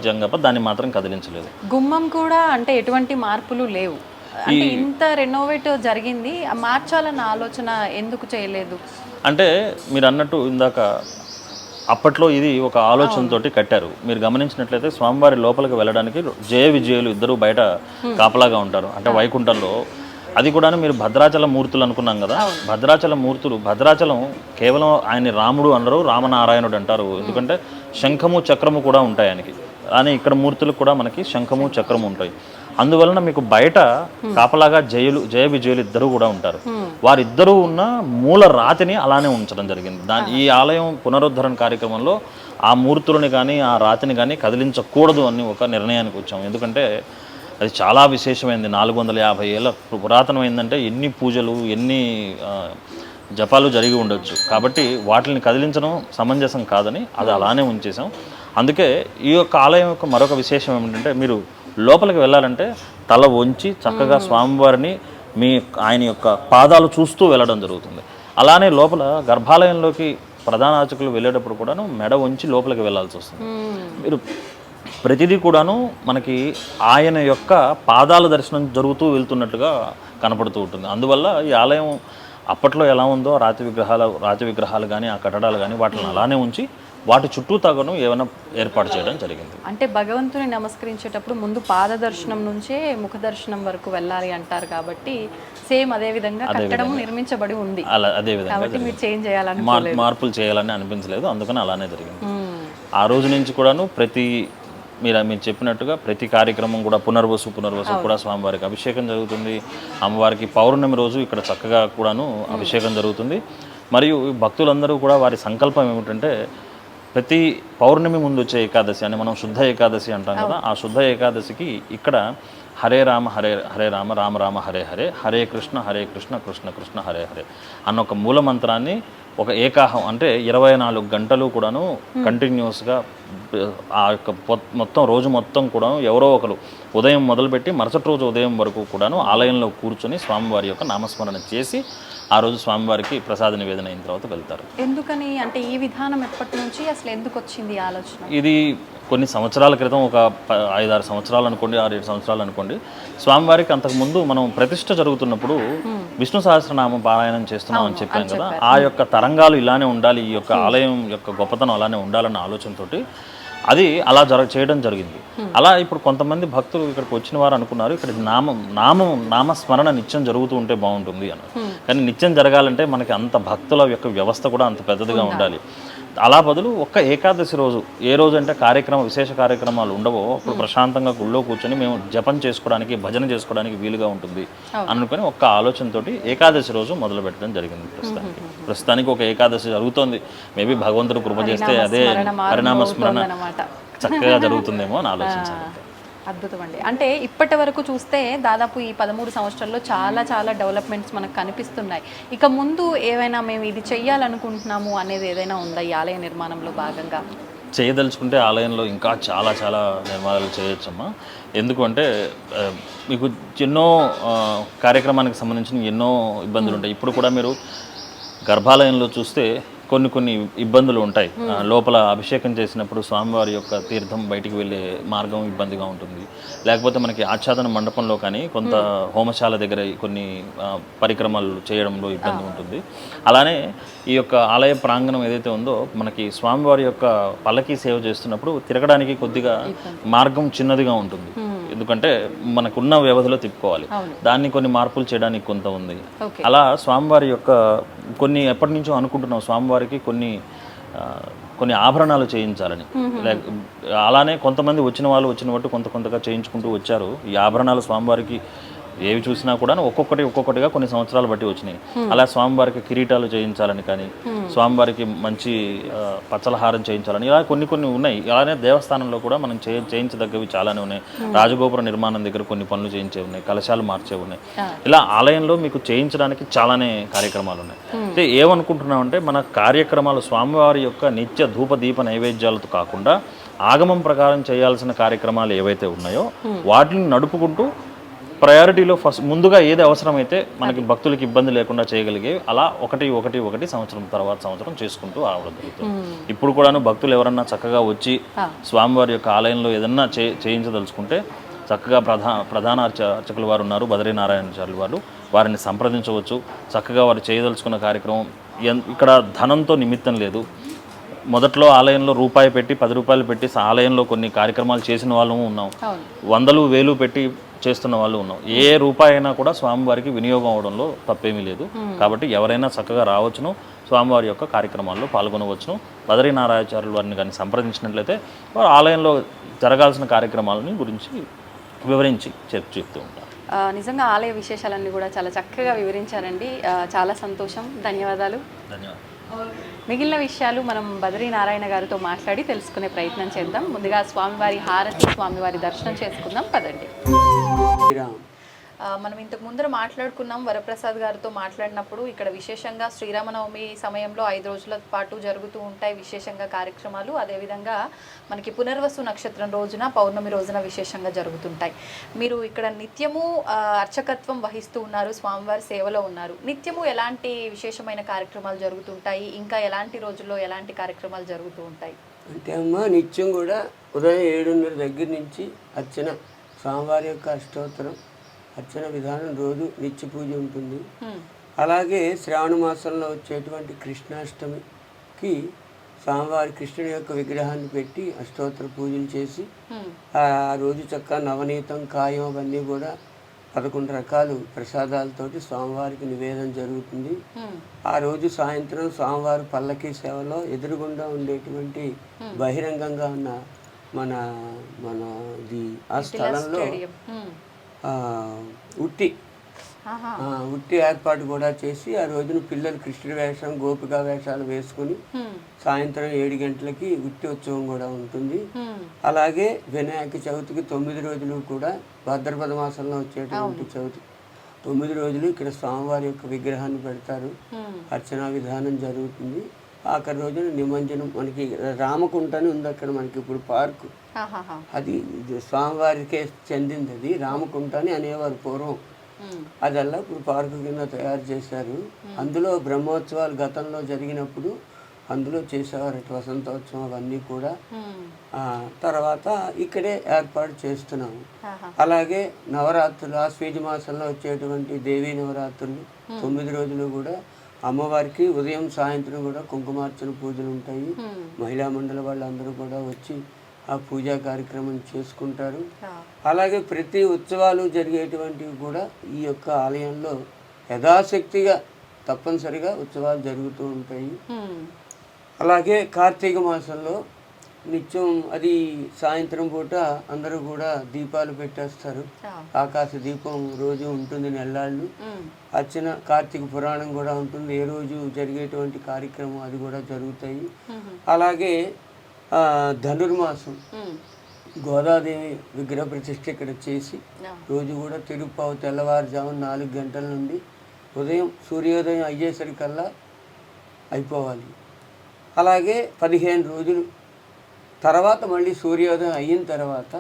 చేయం తప్ప దాన్ని మాత్రం కదిలించలేదు.
గుమ్మం కూడా అంటే ఎటువంటి మార్పులు లేవు. అంటే ఇంత రెనోవేట్ జరిగింది, మార్చాలన్న ఆలోచన ఎందుకు చేయలేదు?
అంటే మీరు అన్నట్టు ఇందాక అప్పట్లో ఇది ఒక ఆలోచనతోటి కట్టారు. మీరు గమనించినట్లయితే స్వామివారి లోపలికి వెళ్ళడానికి జయ విజయులు ఇద్దరు బయట కాపలాగా ఉంటారు. అంటే వైకుంఠంలో అది కూడా మీరు భద్రాచల మూర్తులు అనుకున్నాం కదా. భద్రాచల మూర్తులు, భద్రాచలం కేవలం ఆయన రాముడు అనరు, రామనారాయణుడు అంటారు. ఎందుకంటే శంఖము చక్రము కూడా ఉంటాయి ఆయనకి. కానీ ఇక్కడ మూర్తులకు కూడా మనకి శంఖము చక్రము ఉంటాయి. అందువలన మీకు బయట కాపలాగా జయ విజయులు ఇద్దరు కూడా ఉంటారు. వారిద్దరూ ఉన్న మూల రాతిని అలానే ఉంచడం జరిగింది. ఈ ఆలయం పునరుద్ధరణ కార్యక్రమంలో ఆ మూర్తులని కానీ ఆ రాతిని కానీ కదిలించకూడదు అని ఒక నిర్ణయానికి వచ్చాము. ఎందుకంటే అది చాలా విశేషమైంది. 450 ఏళ్ళ పురాతనమైందంటే ఎన్ని పూజలు ఎన్ని జపాలు జరిగి ఉండొచ్చు. కాబట్టి వాటిని కదిలించడం సమంజసం కాదని అది అలానే ఉంచేసాం. అందుకే ఈ యొక్క ఆలయం యొక్క మరొక విశేషం ఏమిటంటే, మీరు లోపలికి వెళ్ళాలంటే తల వంచి చక్కగా స్వామివారిని ఆయన యొక్క పాదాలు చూస్తూ వెళ్ళడం జరుగుతుంది. అలానే లోపల గర్భాలయంలోకి ప్రధాన అర్చకులు వెళ్ళేటప్పుడు కూడాను మెడ వంచి లోపలికి వెళ్ళాల్సి వస్తుంది. మీరు ప్రతిదీ కూడాను మనకి ఆయన యొక్క పాదాల దర్శనం జరుగుతూ వెళ్తున్నట్టుగా కనపడుతూ ఉంటుంది. అందువల్ల ఈ ఆలయం అప్పట్లో ఎలా ఉందో రాతి విగ్రహాలు కానీ ఆ కట్టడాలు కానీ వాటిని అలానే ఉంచి వాటి చుట్టూ తగను ఏమైనా ఏర్పాటు చేయడం జరిగింది.
అంటే భగవంతుని నమస్కరించేటప్పుడు ముందు పాద దర్శనం నుంచే ముఖ దర్శనం వరకు వెళ్ళాలి అంటారు. కాబట్టి సేమ్ అదే విధంగా కట్టడం నిర్మించబడి ఉంది.
అదే విధంగా
మీరు చేంజ్ చేయాలని
మార్పులు చేయాలని అనిపించలేదు. అందుకని అలానే జరిగింది. ఆ రోజు నుంచి కూడాను ప్రతి మీరు చెప్పినట్టుగా ప్రతి కార్యక్రమం కూడా పునర్వసు కూడా స్వామివారికి అభిషేకం జరుగుతుంది. అమ్మవారికి పౌర్ణమి రోజు ఇక్కడ చక్కగా కూడాను అభిషేకం జరుగుతుంది. మరియు భక్తులందరూ కూడా వారి సంకల్పం ఏమిటంటే ప్రతి పౌర్ణమి ముందు వచ్చే ఏకాదశి అని మనం శుద్ధ ఏకాదశి అంటాం కదా, ఆ శుద్ధ ఏకాదశికి ఇక్కడ హరే రామ హరే రామ రామ రామ హరే హరే, హరే కృష్ణ కృష్ణ కృష్ణ హరే హరే అన్న ఒక మూల మంత్రాన్ని ఒక ఏకాహం అంటే 24 గంటలు కూడాను కంటిన్యూస్గా ఆ యొక్క మొత్తం రోజు మొత్తం కూడా ఎవరో ఒకరు ఉదయం మొదలుపెట్టి మరుసటి రోజు ఉదయం వరకు కూడాను ఆలయంలో కూర్చొని స్వామివారి యొక్క నామస్మరణ చేసి ఆ రోజు స్వామివారికి ప్రసాద నివేదన అయిన తర్వాత వెళ్తారు.
ఎందుకని అంటే ఈ విధానం ఎప్పటి నుంచి అసలు ఎందుకు వచ్చింది ఆలోచన?
ఇది కొన్ని సంవత్సరాల క్రితం, ఒక 5-6 సంవత్సరాలు అనుకోండి, 6-7 సంవత్సరాలు అనుకోండి, స్వామివారికి అంతకుముందు మనం ప్రతిష్ఠ జరుగుతున్నప్పుడు విష్ణు సహస్రనామం పారాయణం చేస్తున్నాం అని చెప్పాను కదా, ఆ యొక్క తరంగాలు ఇలానే ఉండాలి, ఈ యొక్క ఆలయం యొక్క గొప్పతనం అలానే ఉండాలన్న ఆలోచనతోటి అది అలా చేయడం జరిగింది. అలా ఇప్పుడు కొంతమంది భక్తులు ఇక్కడికి వచ్చిన వారు అనుకున్నారు ఇక్కడ నామస్మరణ నిత్యం జరుగుతూ ఉంటే బాగుంటుంది అని. కానీ నిత్యం జరగాలంటే మనకి అంత భక్తుల యొక్క వ్యవస్థ కూడా అంత పెద్దదిగా ఉండాలి. అలా బదులు ఒక్క ఏకాదశి రోజు, ఏ రోజు అంటే విశేష కార్యక్రమాలు ఉండవో అప్పుడు ప్రశాంతంగా గుళ్ళో కూర్చొని మేము జపం చేసుకోవడానికి, భజన చేసుకోవడానికి వీలుగా ఉంటుంది అనుకుని ఒక్క ఆలోచనతోటి ఏకాదశి రోజు మొదలు పెట్టడం జరిగింది. ప్రస్తుతానికి ఒక ఏకాదశి జరుగుతోంది. మేబీ భగవంతుడు కృప చేస్తే అదే పరిణామస్మరణ చక్కగా జరుగుతుందేమో అని ఆలోచించాలి.
అద్భుతం అండి. అంటే ఇప్పటి వరకు చూస్తే దాదాపు ఈ 13 సంవత్సరాల్లో చాలా డెవలప్మెంట్స్ మనకు కనిపిస్తున్నాయి. ఇక ముందు ఏవైనా మేము ఇది చెయ్యాలనుకుంటున్నాము అనేది ఏదైనా ఉందా ఈ ఆలయ నిర్మాణంలో భాగంగా?
చేయదలుచుకుంటే ఆలయంలో ఇంకా చాలా నిర్మాణాలు చేయొచ్చమ్మా. ఎందుకంటే మీకు ఎన్నో కార్యక్రమానికి సంబంధించిన ఎన్నో ఇబ్బందులు ఉంటాయి. ఇప్పుడు కూడా మీరు గర్భాలయంలో చూస్తే కొన్ని ఇబ్బందులు ఉంటాయి. లోపల అభిషేకం చేసినప్పుడు స్వామివారి యొక్క తీర్థం బయటికి వెళ్ళే మార్గం ఇబ్బందిగా ఉంటుంది. లేకపోతే మనకి ఆచ్ఛాదన మండపంలో కానీ కొంత హోమశాల దగ్గర కొన్ని పరిక్రమలు చేయడంలో ఇబ్బంది ఉంటుంది. అలానే ఈ యొక్క ఆలయ ప్రాంగణం ఏదైతే ఉందో మనకి స్వామివారి యొక్క పల్లకీ సేవ చేస్తున్నప్పుడు తిరగడానికి కొద్దిగా మార్గం చిన్నదిగా ఉంటుంది. ఎందుకంటే మనకున్న వ్యవధిలో తిప్పుకోవాలి. దాన్ని కొన్ని మార్పులు చేయడానికి కొంత ఉంది. అలా స్వామివారి యొక్క కొన్ని ఎప్పటి నుంచో అనుకుంటున్నాం స్వామివారికి కొన్ని ఆభరణాలు చేయించాలని. అలానే కొంతమంది వచ్చిన బట్టి కొంతగా చేయించుకుంటూ వచ్చారు. ఈ ఆభరణాలు స్వామివారికి ఏవి చూసినా కూడా ఒక్కొక్కటిగా కొన్ని సంవత్సరాలు బట్టి వచ్చినాయి. అలా స్వామివారికి కిరీటాలు చేయించాలని కానీ, స్వామివారికి మంచి పచ్చలహారం చేయించాలని, ఇలా కొన్ని ఉన్నాయి. అలానే దేవస్థానంలో కూడా మనం చేయించదగ్గవి చాలానే ఉన్నాయి. రాజగోపుర నిర్మాణం దగ్గర కొన్ని పనులు చేయించే ఉన్నాయి, కలశాలు మార్చే ఉన్నాయి. ఇలా ఆలయంలో మీకు చేయించడానికి చాలానే కార్యక్రమాలు ఉన్నాయి. అంటే ఏమనుకుంటున్నామంటే మన కార్యక్రమాలు స్వామివారి యొక్క నిత్య ధూప దీప నైవేద్యాలతో కాకుండా ఆగమం ప్రకారం చేయాల్సిన కార్యక్రమాలు ఏవైతే ఉన్నాయో వాటిని నడుపుకుంటూ ప్రయారిటీలో ముందుగా ఏది అవసరమైతే మనకి భక్తులకి ఇబ్బంది లేకుండా చేయగలిగే అలా ఒకటి సంవత్సరం తర్వాత సంవత్సరం చేసుకుంటూ రావడం జరుగుతుంది. ఇప్పుడు కూడాను భక్తులు ఎవరన్నా చక్కగా వచ్చి స్వామివారి యొక్క ఆలయంలో ఏదన్నా చేయించదలుచుకుంటే చక్కగా ప్రధాన అర్చకులు వారు ఉన్నారు, బద్రీనారాయణాచార్యులు వారు, వారిని సంప్రదించవచ్చు. చక్కగా వారు చేయదలుచుకున్న కార్యక్రమం ఇక్కడ ధనంతో నిమిత్తం లేదు. మొదట్లో ఆలయంలో రూపాయి పెట్టి 10 రూపాయలు పెట్టి ఆలయంలో కొన్ని కార్యక్రమాలు చేసిన వాళ్ళము ఉన్నాం, 100,000, 1,000 పెట్టి చేస్తున్న వాళ్ళు ఉన్నాం. ఏ రూపాయి అయినా కూడా స్వామివారికి వినియోగం అవడంలో తప్పేమీ లేదు. కాబట్టి ఎవరైనా చక్కగా రావచ్చును, స్వామివారి యొక్క కార్యక్రమాల్లో పాల్గొనవచ్చును. బద్రీనారాయణాచార్యులు వారిని కానీ సంప్రదించినట్లయితే వారు ఆలయంలో జరగాల్సిన కార్యక్రమాలని గురించి వివరించి చెప్తూ ఉంటారు.
నిజంగా ఆలయ విశేషాలన్నీ కూడా చాలా చక్కగా వివరించారండి. చాలా సంతోషం. ధన్యవాదాలు. మిగిలిన విషయాలు మనం బద్రీనారాయణ గారితో మాట్లాడి తెలుసుకునే ప్రయత్నం చేద్దాం. ముందుగా స్వామివారి హారతి, స్వామివారి దర్శనం చేసుకుందాం. పదండి. మనం ఇంతకు ముందర మాట్లాడుకున్నాం, వరప్రసాద్ గారితో మాట్లాడినప్పుడు ఇక్కడ విశేషంగా శ్రీరామనవమి సమయంలో 5 రోజుల పాటు జరుగుతూ ఉంటాయి విశేషంగా కార్యక్రమాలు. అదేవిధంగా మనకి పునర్వసు నక్షత్రం రోజున, పౌర్ణమి రోజున విశేషంగా జరుగుతుంటాయి. మీరు ఇక్కడ నిత్యము అర్చకత్వం వహిస్తూ ఉన్నారు, స్వామివారి సేవలో ఉన్నారు. నిత్యము ఎలాంటి విశేషమైన కార్యక్రమాలు జరుగుతుంటాయి, ఇంకా ఎలాంటి రోజుల్లో ఎలాంటి కార్యక్రమాలు జరుగుతూ ఉంటాయి?
అంటే అమ్మ నిత్యం కూడా ఉదయం 7:30 దగ్గర నుంచి అర్చన, స్వామివారి యొక్క అష్టోత్తరం అర్చన విధానం రోజు నిత్య పూజ ఉంటుంది. అలాగే శ్రావణ మాసంలో వచ్చేటువంటి కృష్ణాష్టమికి స్వామివారి కృష్ణుడి యొక్క విగ్రహాన్ని పెట్టి అష్టోత్తర పూజలు చేసి ఆ రోజు చక్కగా నవనీతం, కాయం అవన్నీ కూడా 11 రకాలు ప్రసాదాలతోటి స్వామివారికి నివేదన జరుగుతుంది. ఆ రోజు సాయంత్రం స్వామివారి పల్లకీ సేవలో ఎదురుగుండా ఉండేటువంటి బహిరంగంగా ఉన్న మన మన ఇది ఆ స్థలంలో ఆ, ఉట్టి ఉట్టి ఏర్పాటు కూడా చేసి ఆ రోజున పిల్లలు కృష్ణ వేషం గోపికా వేషాలు వేసుకుని సాయంత్రం 7 గంటలకి ఉట్టి ఉత్సవం కూడా ఉంటుంది. అలాగే వినాయక చవితికి 9 రోజులు కూడా భాద్రపద మాసంలో వచ్చేటువంటి చవితి 9 రోజులు ఇక్కడ స్వామివారి యొక్క విగ్రహాన్ని పెడతారు. అర్చనా విధానం జరుగుతుంది. ఆఖరి రోజున నిమజ్జనం. మనకి రామకుంట అని ఉంది అక్కడ మనకి ఇప్పుడు పార్కు, అది స్వామివారికే చెందింది. అది రామకుంట అని అనేవారు పూర్వం. అదల్లా ఇప్పుడు పార్కు కింద తయారు చేశారు. అందులో బ్రహ్మోత్సవాలు గతంలో జరిగినప్పుడు అందులో చేసేవారు వసంతోత్సవం అవన్నీ కూడా. తర్వాత ఇక్కడే ఏర్పాటు చేస్తున్నాము. అలాగే నవరాత్రులు ఆశ్వీజ మాసంలో వచ్చేటువంటి దేవీ నవరాత్రులు 9 రోజులు కూడా అమ్మవారికి ఉదయం సాయంత్రం కూడా కుంకుమార్చన పూజలు ఉంటాయి. మహిళా మండలి వాళ్ళందరూ కూడా వచ్చి ఆ పూజా కార్యక్రమం చేసుకుంటారు. అలాగే ప్రతి ఉత్సవాలు జరిగేటువంటివి కూడా ఈ యొక్క ఆలయంలో యథాశక్తిగా తప్పనిసరిగా ఉత్సవాలు జరుగుతూ ఉంటాయి. అలాగే కార్తీక మాసంలో నిత్యం అది సాయంత్రం పూట అందరూ కూడా దీపాలు పెట్టేస్తారు. ఆకాశ దీపం రోజు ఉంటుంది నెల్లాళ్ళు. అర్చన కార్తీక పురాణం కూడా ఉంటుంది. ఏ రోజు జరిగేటువంటి కార్యక్రమం అది కూడా జరుగుతాయి. అలాగే ధనుర్మాసం గోదాదేవి విగ్రహ ప్రతిష్ఠ ఇక్కడ చేసి రోజు కూడా తిరుప్పావు తెల్లవారుజామున 4 గంటల నుండి ఉదయం సూర్యోదయం అయ్యేసరికల్లా అయిపోవాలి. అలాగే 15 రోజులు తర్వాత మళ్ళీ సూర్యోదయం అయిన తర్వాత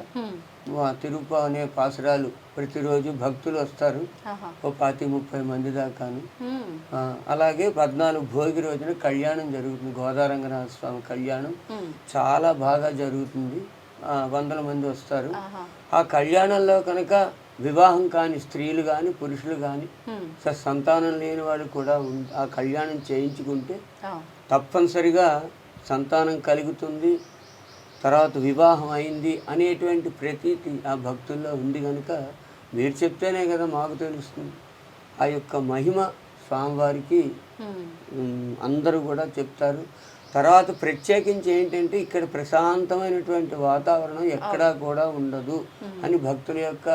తిరుప్పావు అనే పాసురాలు ప్రతిరోజు భక్తులు వస్తారు. ఓ 25-30 మంది దాకాను. అలాగే 14 భోగి రోజున కళ్యాణం జరుగుతుంది. గోదారంగనాథ స్వామి కళ్యాణం చాలా బాగా జరుగుతుంది. 100 మంది వస్తారు. ఆ కళ్యాణంలో కనుక వివాహం కాని స్త్రీలు కానీ పురుషులు కానీ సంతానం లేని వాళ్ళు కూడా ఆ కళ్యాణం చేయించుకుంటే తప్పనిసరిగా సంతానం కలుగుతుంది, తర్వాత వివాహం అయింది అనేటువంటి ప్రతీతి ఆ భక్తుల్లో ఉంది. కనుక మీరు చెప్తేనే కదా మాకు తెలుస్తుంది. ఆ యొక్క మహిమ స్వామివారికి అందరూ కూడా చెప్తారు. తర్వాత ప్రత్యేకించి ఏంటంటే ఇక్కడ ప్రశాంతమైనటువంటి వాతావరణం ఎక్కడా కూడా ఉండదు అని భక్తుల యొక్క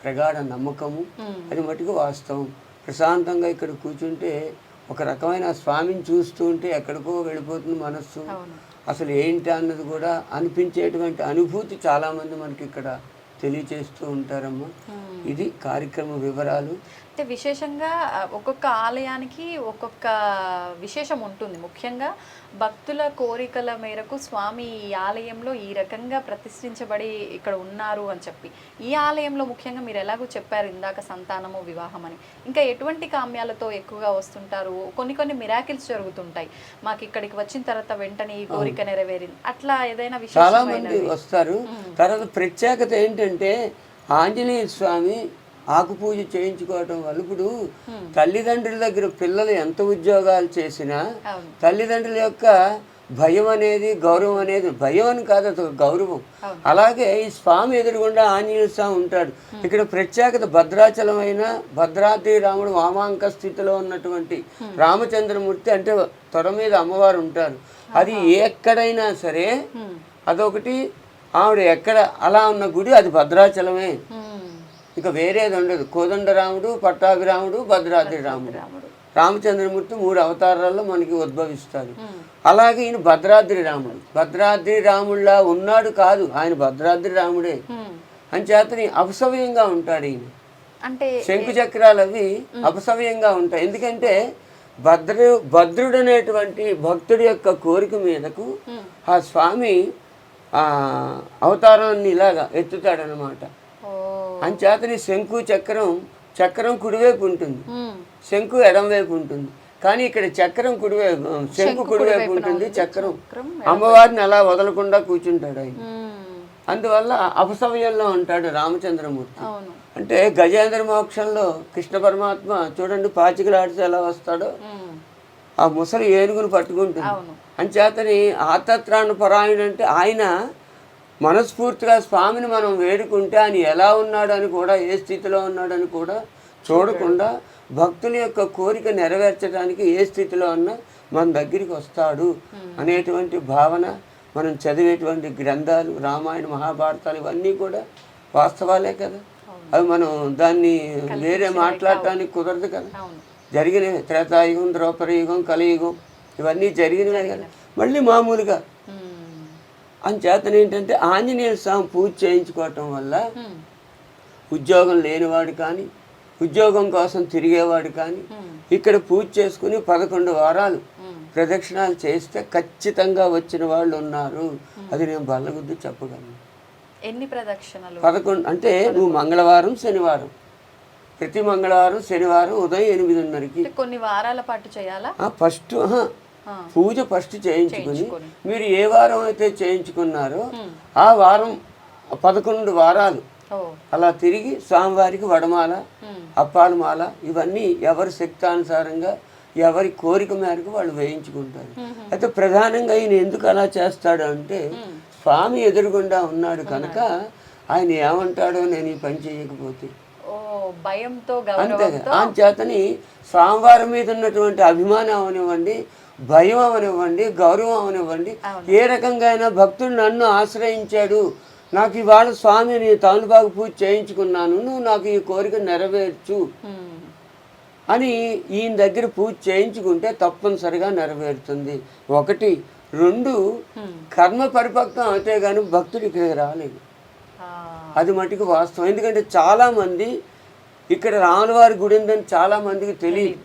ప్రగాఢ నమ్మకము. అది మటుకు వాస్తవం. ప్రశాంతంగా ఇక్కడ కూర్చుంటే ఒక రకమైన స్వామిని చూస్తూ ఉంటే ఎక్కడికో వెళ్ళిపోతుంది మనస్సు. అసలు ఏంటి అన్నది కూడా అనిపించేటువంటి అనుభూతి చాలామంది మనకి ఇక్కడ తెలియచేస్తూ ఉంటారమ్మా. ఇది కార్యక్రమ వివరాలు.
అంటే విశేషంగా ఒక్కొక్క ఆలయానికి ఒక్కొక్క విశేషం ఉంటుంది. ముఖ్యంగా భక్తుల కోరికల మేరకు స్వామి ఈ ఆలయంలో ఈ రకంగా ప్రతిష్ఠించబడి ఇక్కడ ఉన్నారు అని చెప్పి, ఈ ఆలయంలో ముఖ్యంగా మీరు ఎలాగో చెప్పారు ఇందాక సంతానము వివాహం అని, ఇంకా ఎటువంటి కామ్యాలతో ఎక్కువగా వస్తుంటారు? కొన్ని మిరాకిల్స్ జరుగుతుంటాయి. మాకు ఇక్కడికి వచ్చిన తర్వాత వెంటనే ఈ కోరిక నెరవేరింది, అట్లా ఏదైనా విషయం?
చాలా మంది వస్తారు. తర్వాత ప్రత్యేకత ఏంటంటే ఆంజనేయ స్వామి ఆకు పూజ చేయించుకోవటం వల్ల ఇప్పుడు తల్లిదండ్రుల దగ్గర పిల్లలు ఎంత ఉద్యోగాలు చేసినా తల్లిదండ్రుల యొక్క భయం అనేది గౌరవం అనేది, భయం అని కాదు అది గౌరవం. అలాగే ఈ స్వామి ఎదురుగుండా ఆంజనేయ స్వామి ఉంటాడు. ఇక్కడ ప్రత్యేకత భద్రాచలమైన భద్రాద్రి రాముడు వామాంక స్థితిలో ఉన్నటువంటి రామచంద్రమూర్తి అంటే తొడ మీద అమ్మవారు ఉంటారు. అది ఎక్కడైనా సరే అదొకటి. ఆవిడ ఎక్కడ అలా ఉన్న గుడి అది భద్రాచలమే, ఇక వేరేది ఉండదు. కోదండరాముడు, పట్టాభిరాముడు, భద్రాద్రి రాముడు, రామచంద్రమూర్తి 3 అవతారాల్లో మనకి ఉద్భవిస్తారు. అలాగే ఈయన భద్రాద్రి రాముడు. భద్రాద్రి రాముడిలా ఉన్నాడు కాదు, ఆయన భద్రాద్రి రాముడే. అంచేతని అపసవ్యంగా ఉంటాడు ఈయన. అంటే శంకు చక్రాలు అవి అపసవ్యంగా ఉంటాయి. ఎందుకంటే భద్రుడు అనేటువంటి భక్తుడి యొక్క కోరిక మీదకు ఆ స్వామి అవతారాన్ని ఇలాగా ఎత్తుతాడనమాట. అంచేతని శంకు చక్రం కుడివైపు ఉంటుంది, శంకు ఎడంవైపు ఉంటుంది. కానీ ఇక్కడ చక్రం కుడివైపు, శంకు కుడివైపు ఉంటుంది, చక్రం అమ్మవారిని అలా వదలకుండా కూర్చుంటాడు ఆయన. అందువల్ల అపసవ్యంలో ఉంటాడు రామచంద్రమూర్తి. అంటే గజేంద్ర మోక్షంలో కృష్ణ పరమాత్మ చూడండి పాచికలాడితే ఎలా వస్తాడో ఆ ముసలి ఏనుగును పట్టుకుంటుంది. అంచేతని ఆతత్రాణ పరాయణ అంటే ఆయన మనస్ఫూర్తిగా స్వామిని మనం వేడుకుంటే ఆయన ఎలా ఉన్నాడు అని కూడా, ఏ స్థితిలో ఉన్నాడని కూడా చూడకుండా భక్తుల యొక్క కోరిక నెరవేర్చడానికి ఏ స్థితిలో ఉన్నా మన దగ్గరికి వస్తాడు అనేటువంటి భావన మనం చదివేటువంటి గ్రంథాలు రామాయణ మహాభారతాలు ఇవన్నీ కూడా వాస్తవాలే కదా. అవి మనం దాన్ని వేరే మాట్లాడటానికి కుదరదు కదా. జరిగినవి త్రేతాయుగం, ద్రౌపదయుగం, కలియుగం ఇవన్నీ జరిగినవే కదా. మళ్ళీ మామూలుగా అంచేతన ఏంటంటే ఆంజనేయ స్వామి పూజ చేయించుకోవటం వల్ల ఉద్యోగం లేనివాడు కానీ, ఉద్యోగం కోసం తిరిగేవాడు కానీ ఇక్కడ పూజ చేసుకుని 11 వారాలు ప్రదక్షిణాలు చేస్తే ఖచ్చితంగా వచ్చిన వాళ్ళు ఉన్నారు. అది నేను బల్లగుద్ది చెప్పగలను.
ఎన్ని ప్రదక్షిణలు?
11. అంటే నువ్వు మంగళవారం, శనివారం, ప్రతి మంగళవారం, శనివారం ఉదయం 8:30కి
కొన్ని వారాల పాటు చేయాలా?
ఫస్ట్ పూజ ఫస్ట్ చేయించుకుని మీరు ఏ వారం అయితే చేయించుకున్నారో ఆ వారం 11 వారాలు అలా తిరిగి స్వామివారికి వడమాల, అప్పాల మాల ఇవన్నీ ఎవరి శక్తానుసారంగా ఎవరి కోరిక మేరకు వాళ్ళు వేయించుకుంటారు. అయితే ప్రధానంగా ఆయన ఎందుకు అలా చేస్తాడు అంటే స్వామి ఎదురుగుండా ఉన్నాడు కనుక ఆయన ఏమంటాడో నేను ఈ పని చేయకపోతే
భయంతో
చేతని స్వామివారి మీద ఉన్నటువంటి అభిమానం అవనివ్వండి, భయం అవనివ్వండి, గౌరవం అవనివ్వండి, ఏ రకంగా అయినా భక్తుడు నన్ను ఆశ్రయించాడు, నాకు ఇవాళ స్వామిని తమలపాకు పూజ చేయించుకున్నాను, నువ్వు నాకు ఈ కోరిక నెరవేర్చు అని ఈయన దగ్గర పూజ చేయించుకుంటే తప్పనిసరిగా నెరవేరుతుంది. 1, 2 కర్మ పరిపక్వం అయితే కానీ భక్తుడు ఇక్కడికి రాలేదు. అది మటుకు వాస్తవం. ఎందుకంటే చాలామంది ఇక్కడ రాములవారి గుడి ఉందని చాలామందికి తెలియదు.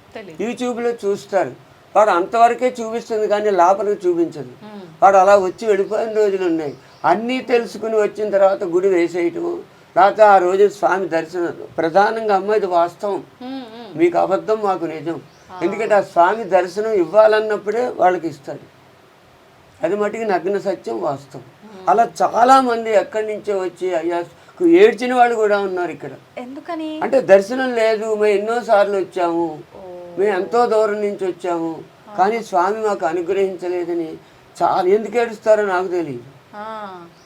యూట్యూబ్లో చూస్తారు, వాడు అంతవరకే చూపిస్తుంది కానీ లోపలికి చూపించదు. వాడు అలా వచ్చి వెళ్ళిపోయిన రోజులు ఉన్నాయి. అన్నీ తెలుసుకుని వచ్చిన తర్వాత గుడి వేసేయటము, లేకపోతే ఆ రోజు స్వామి దర్శనం. ప్రధానంగా అమ్మ ఇది వాస్తవం, మీకు అబద్ధం మాకు నిజం. ఎందుకంటే ఆ స్వామి దర్శనం ఇవ్వాలన్నప్పుడే వాళ్ళకి ఇస్తాడు. అది మటుకు నగ్న సత్యం, వాస్తవం. అలా చాలామంది ఎక్కడి నుంచో వచ్చి అయ్యా ఏడ్చిన వాళ్ళు కూడా ఉన్నారు ఇక్కడ.
ఎందుకని
అంటే దర్శనం లేదు, మేము ఎన్నోసార్లు వచ్చాము, మేము ఎంతో దూరం నుంచి వచ్చాము కానీ స్వామి మాకు అనుగ్రహించలేదని చాలా ఎందుకు ఏడుస్తారో నాకు తెలియదు.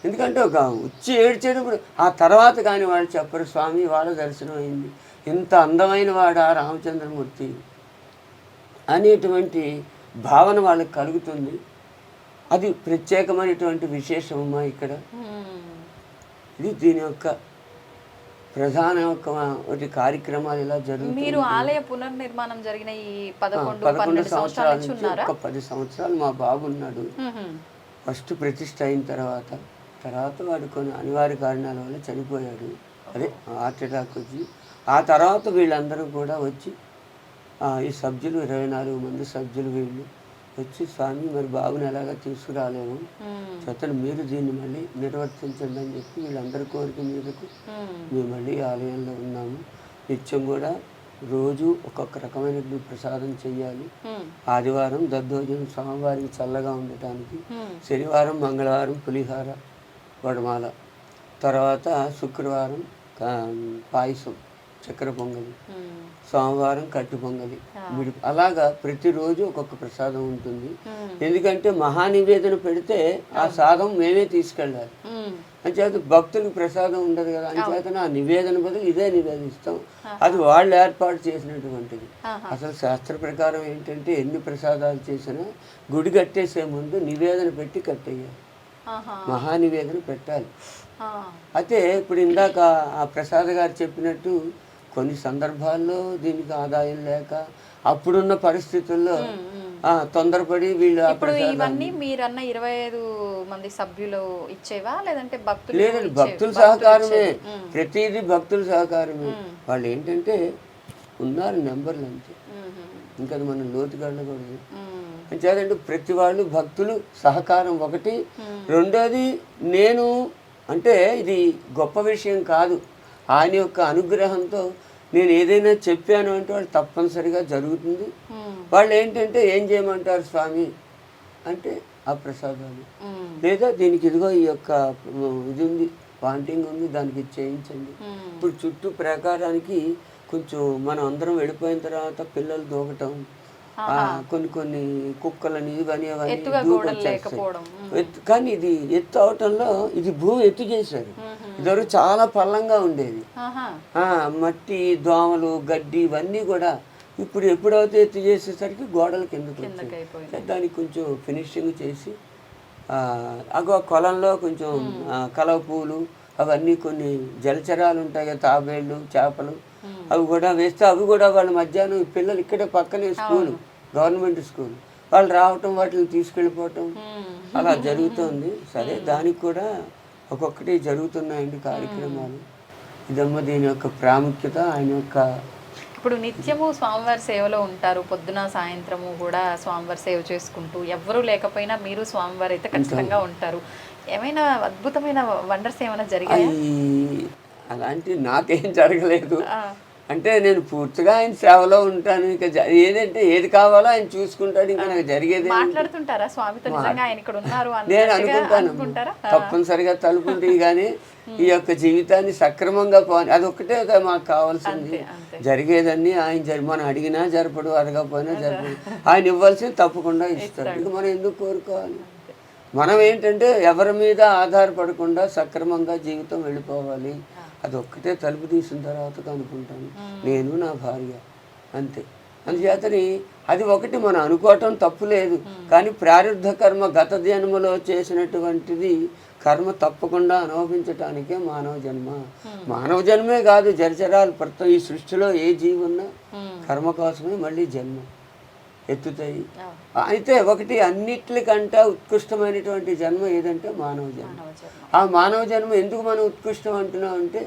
ఎందుకంటే ఒక వచ్చి ఏడ్చేటప్పుడు ఆ తర్వాత కానీ వాళ్ళు చెప్పరు స్వామి వాళ్ళ దర్శనం అయింది, ఇంత అందమైన వాడా రామచంద్రమూర్తి అనేటువంటి భావన వాళ్ళకి కలుగుతుంది. అది ప్రత్యేకమైనటువంటి విశేషమమ్మా ఇక్కడ. ఇది దీని యొక్క ప్రధాన కార్యక్రమాలు ఇలా జరుగుతాయి.
మీరు ఆలయ పునర్నిర్మాణం జరిగిన ఈ
11 సంవత్సరాల నుంచి ఒక 10 సంవత్సరాలు మా బాబు ఉన్నాడు. ఫస్ట్ ప్రతిష్ఠ అయిన తర్వాత వాడు కొన్ని అనివార్య కారణాల వల్ల చనిపోయాడు. అదే హార్ట్ అటాక్ వచ్చి ఆ తర్వాత వీళ్ళందరూ కూడా వచ్చి ఈ సభ్యులు 24 మంది సభ్యులు వీళ్ళు వచ్చి స్వామి మరి బాబుని ఎలాగా తీసుకురాలేము, చేతను మీరు దీన్ని మళ్ళీ నిర్వర్తించండి అని చెప్పి వీళ్ళందరి కోరిక మీదకు మేము మళ్ళీ ఆలయంలో ఉన్నాము. నిత్యం కూడా రోజు ఒక్కొక్క రకమైన ప్రసాదం చెయ్యాలి. ఆదివారం దద్దోజనం స్వామివారికి చల్లగా ఉండటానికి, శనివారం మంగళవారం పులిహార వడమాల, తర్వాత శుక్రవారం పాయసం చక్కెర పొంగలి, సోమవారం కట్టు పొంగలి, అలాగా ప్రతిరోజు ఒక్కొక్క ప్రసాదం ఉంటుంది. ఎందుకంటే మహానివేదన పెడితే ఆ సాదం మేమే తీసుకెళ్ళాలి. అంచేత భక్తులకు ప్రసాదం ఉండదు కదా, అంచేతన ఆ నివేదన బదులు ఇదే నివేదిస్తాం. అది వాళ్ళు ఏర్పాటు చేసినటువంటిది. అసలు శాస్త్ర ప్రకారం ఏంటంటే ఎన్ని ప్రసాదాలు చేసినా గుడి కట్టేసే ముందు నివేదన పెట్టి కట్టేయాలి, మహానివేదన పెట్టాలి. అయితే ఇప్పుడు ఇందాక ఆ ప్రసాద్ గారు చెప్పినట్టు కొన్ని సందర్భాల్లో దీనికి ఆదాయం లేక అప్పుడున్న పరిస్థితుల్లో తొందరపడి వీళ్ళు
ఇవన్నీ మీరన్న 25 మంది సభ్యులు ఇచ్చేవా లేదంటే భక్తులు?
లేదండి, భక్తుల సహకారమే, ప్రతిదీ భక్తుల సహకారమే. వాళ్ళు ఏంటంటే ఉన్నారు నెంబర్లు అంతే, ఇంకా మనం లోతుగా వెళ్ళకూడదు. అంచేదంటే ప్రతి వాళ్ళు భక్తులు సహకారం ఒకటి. రెండోది నేను అంటే ఇది గొప్ప విషయం కాదు, ఆయన యొక్క అనుగ్రహంతో నేను ఏదైనా చెప్పాను అంటే వాళ్ళు తప్పనిసరిగా జరుగుతుంది. వాళ్ళు ఏంటంటే ఏం చేయమంటారు స్వామి అంటే ఆ ప్రసాదాలు, లేదా దీనికి ఇదిగో ఈ యొక్క ఇది ఉంది, వాంటింగ్ ఉంది, దానికి చేయించండి. ఇప్పుడు చుట్టూ ప్రాకారానికి కొంచెం మనం అందరం వెళ్ళిపోయిన తర్వాత పిల్లలు దూకటం, కొన్ని కుక్కలని ఇవన్నీ అవన్నీ దూకొచ్చేస్తాయి. కానీ ఇది ఎత్తు అవటంలో ఇది భూమి ఎత్తు చేశారు. ఇదివరకు చాలా పల్లంగా ఉండేది, మట్టి దోమలు గడ్డి ఇవన్నీ కూడా. ఇప్పుడు ఎప్పుడైతే ఎత్తు చేసేసరికి గోడలు కిందకి వచ్చాయి. దానికి కొంచెం ఫినిషింగ్ చేసి అగో కొలంలో కొంచెం కలవ పూలు అవన్నీ కొన్ని జలచరాలు ఉంటాయి కదా, తాబేళ్ళు, చేపలు, అవి కూడా వేస్తే అవి కూడా వాళ్ళ మధ్యాహ్నం పిల్లలు ఇక్కడే పక్కనే స్కూలు, గవర్నమెంట్ స్కూల్, వాళ్ళు రావటం వాటిని తీసుకెళ్ళిపోవటం అలా జరుగుతుంది. సరే, దానికి కూడా ఒక్కొక్కటి జరుగుతున్నాయండి కార్యక్రమాలు. ఇదమ్మ దీని యొక్క ప్రాముఖ్యత. ఆయన యొక్క
ఇప్పుడు నిత్యము స్వామివారి సేవలో ఉంటారు, పొద్దున సాయంత్రము కూడా స్వామివారి సేవ చేసుకుంటూ, ఎవరు లేకపోయినా మీరు స్వామివారి అయితే ఖచ్చితంగా ఉంటారు. ఏమైనా అద్భుతమైన వండర్స్ ఏమైనా జరిగాయా?
అలాంటి నాకేం జరగలేదు. అంటే నేను పూర్తిగా ఆయన సేవలో ఉంటాను. ఇంకా ఏదంటే ఏది కావాలో ఆయన చూసుకుంటాడు. ఇంకా నాకు జరిగేది
మాట్లాడుతుంటారా స్వామితో? నిజంగా ఆయన ఇక్కడ ఉన్నారు
నేను అనుకుంటాను. తప్పనిసరిగా తలుపుంటే కానీ ఈ యొక్క జీవితాన్ని సక్రమంగా పోని, అదొక్కటే మాకు కావాల్సింది. జరిగేదన్నీ ఆయన మనం అడిగినా జరపడు, అడగకపోయినా జరపడు. ఆయన ఇవ్వాల్సింది తప్పకుండా ఇస్తాడు. ఇక మనం ఎందుకు కోరుకోవాలి? మనం ఏంటంటే ఎవరి మీద ఆధారపడకుండా సక్రమంగా జీవితం వెళ్ళిపోవాలి. అదొక్కటే తలుపు తీసిన తర్వాత అనుకుంటాను, నేను నా భార్య, అంతే. అందుచేతని అది ఒకటి మనం అనుకోవటం తప్పు లేదు. కానీ ప్రారంధ కర్మ గత జన్మలో చేసినటువంటిది కర్మ తప్పకుండా అనుభవించటానికే మానవ జన్మ. మానవ జన్మే కాదు, జలచరాలు ప్రతి ఈ సృష్టిలో ఏ జీవి ఉన్నా కర్మ కోసమే మళ్ళీ జన్మ ఎత్తుతాయి. అయితే ఒకటి అన్నిట్లకంటే ఉత్కృష్టమైనటువంటి జన్మ ఏదంటే మానవ జన్మ. ఆ మానవ జన్మ ఎందుకు మనం ఉత్కృష్టం అంటున్నాం అంటే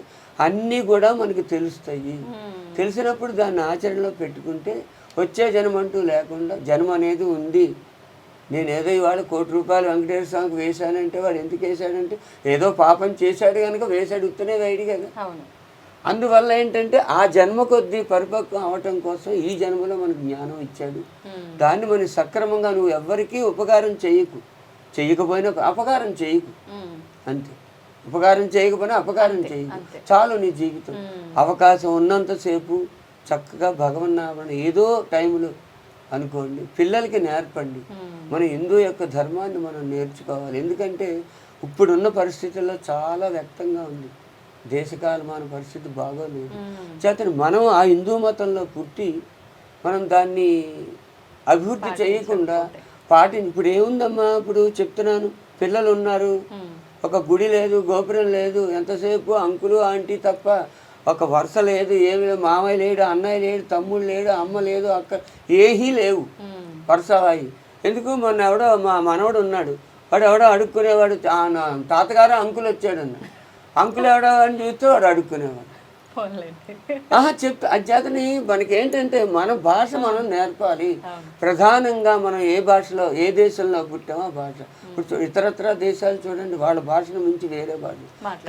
అన్నీ కూడా మనకి తెలుస్తాయి. తెలిసినప్పుడు దాన్ని ఆచరణలో పెట్టుకుంటే వచ్చే జన్మ అంటూ లేకుండా జన్మ అనేది ఉంది. నేను ఏదో ఇవాళ ₹1,00,00,000 వెంకటేశ్వర స్వామికి వేశానంటే వాడు ఎందుకు వేశాడంటే ఏదో పాపం చేశాడు కనుక వేశాడు, ఉత్తనే వేయడు కదా. అందువల్ల ఏంటంటే ఆ జన్మ కొద్దీ పరిపక్వం అవటం కోసం ఈ జన్మలో మనకు జ్ఞానం ఇచ్చాడు. దాన్ని మనం సక్రమంగా నువ్వు ఎవ్వరికీ ఉపకారం చేయకపోయినా అపకారం చేయకు, అంతే. ఉపకారం చేయకపోయినా అపకారం చేయకు, చాలు నీ జీవితం. అవకాశం ఉన్నంతసేపు చక్కగా భగవన్నామని ఏదో టైంలో అనుకోండి, పిల్లలకి నేర్పండి. మన హిందూ యొక్క ధర్మాన్ని మనం నేర్చుకోవాలి. ఎందుకంటే ఇప్పుడున్న పరిస్థితుల్లో చాలా వ్యక్తంగా ఉంది, దేశకాలమాన పరిస్థితి బాగోలేదు. చేతని మనం ఆ హిందూ మతంలో పుట్టి మనం దాన్ని అభివృద్ధి చేయకుండా ఇప్పుడు ఏముందమ్మా, ఇప్పుడు చెప్తున్నాను, పిల్లలు ఉన్నారు, ఒక గుడి లేదు, గోపురం లేదు, ఎంతసేపు అంకులు ఆంటీ తప్ప ఒక వరుస లేదు, ఏమి లేదు, మామయ్య లేడు, అన్నయ్య లేడు, తమ్ముడు లేడు, అమ్మ లేదు, అక్క ఏమీ లేవు వరుసవాయి. ఎందుకు మొన్న ఎవడో మా మనవడు ఉన్నాడు, వాడు ఎవడో అడుక్కునేవాడు, తాతగారు అంకులు వచ్చాడు అన్నాడు, అంకులు ఎవడో అని చూస్తే వాడు అడుక్కునేవాడు. చెప్తా అధ్యాతని మనకి ఏంటంటే మన భాష మనం నేర్పాలి. ప్రధానంగా మనం ఏ భాషలో ఏ దేశంలో పుట్టామో ఆ భాష. ఇప్పుడు ఇతరత్ర దేశాలు చూడండి, వాళ్ళ భాషను మించి వేరే భాష.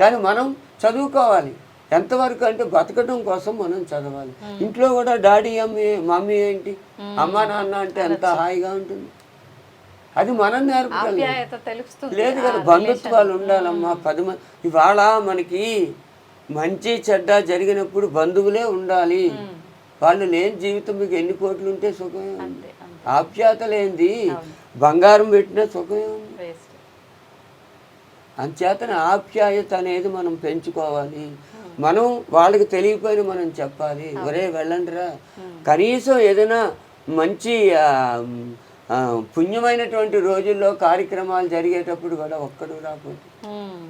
కానీ మనం చదువుకోవాలి. ఎంతవరకు అంటే బతకడం కోసం మనం చదవాలి. ఇంట్లో కూడా డాడీ మమ్మీ ఏంటి, అమ్మ నాన్న అంటే ఎంత హాయిగా ఉంటుంది. అది మనం నేర్పాలి. లేదు కదా, బంధుత్వాలు ఉండాలమ్మా. 10 మంది ఇవాళ మనకి మంచి చెడ్డ జరిగినప్పుడు బంధువులే ఉండాలి. వాళ్ళు లేని జీవితం మీకు ఎన్ని కోట్లు ఉంటే సుఖమే ఉంది. ఆప్యాయత లేనిది బంగారం పెట్టినా సుఖమే ఉంది. అంచేతన ఆప్యాయత అనేది మనం పెంచుకోవాలి. మనం వాళ్ళకి తెలియపోయిన మనం చెప్పాలి, ఒరే వెళ్ళండిరా. కనీసం ఏదైనా మంచి పుణ్యమైనటువంటి రోజుల్లో కార్యక్రమాలు జరిగేటప్పుడు కూడా ఒక్కడు రాకపోతే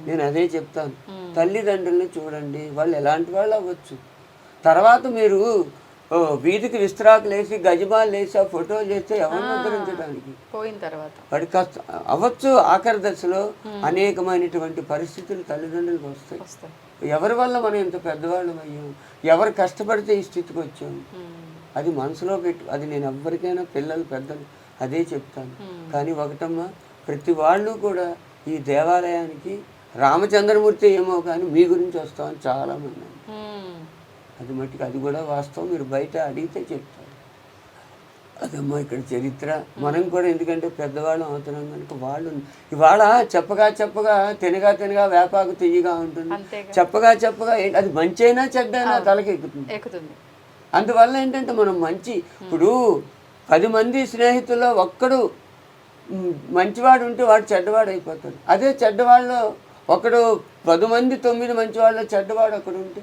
నేను అదే చెప్తాను, తల్లిదండ్రుల్ని చూడండి, వాళ్ళు ఎలాంటి వాళ్ళు అవ్వచ్చు. తర్వాత మీరు వీధికి విస్తరాకులు వేసి గజమాలు వేసి ఆ ఫోటోలు చేస్తే ఎవరిని ఉద్ధరించడానికి పోయిన తర్వాత వాడి కష్టం అవ్వచ్చు. ఆఖరి దశలో అనేకమైనటువంటి పరిస్థితులు తల్లిదండ్రులకు వస్తాయి. ఎవరి వల్ల మనం ఇంత పెద్దవాళ్ళం అయ్యాం, ఎవరు కష్టపడితే ఈ స్థితికి వచ్చాము, అది మనసులో పెట్టు. అది నేను ఎవరికైనా పిల్లలు పెద్దలు అదే చెప్తాను. కానీ ఒకటమ్మా, ప్రతి వాళ్ళు కూడా ఈ దేవాలయానికి రామచంద్రమూర్తి ఏమో కానీ మీ గురించి వస్తామని చాలామంది. అది మట్టికి అది కూడా వాస్తవం, మీరు బయట అడిగితే చెప్తారు. అదమ్మా ఇక్కడ చరిత్ర. మనం కూడా ఎందుకంటే పెద్దవాళ్ళం అవుతున్నాం కనుక వాళ్ళు ఇవాళ చెప్పగా తినగా వేపాకు తియ్యగా ఉంటుంది. చెప్పగా అది మంచి అయినా చెడ్డైనా తలకి ఎక్కుతుంది. అందువల్ల ఏంటంటే మనం మంచి, ఇప్పుడు 10 మంది స్నేహితుల్లో ఒక్కడు మంచివాడు ఉంటే వాడు చెడ్డవాడు అయిపోతాడు. అదే చెడ్డవాళ్ళు ఒకడు 10 మంది 9 మంచివాళ్ళు చెడ్డవాడు ఒకడు ఉంటే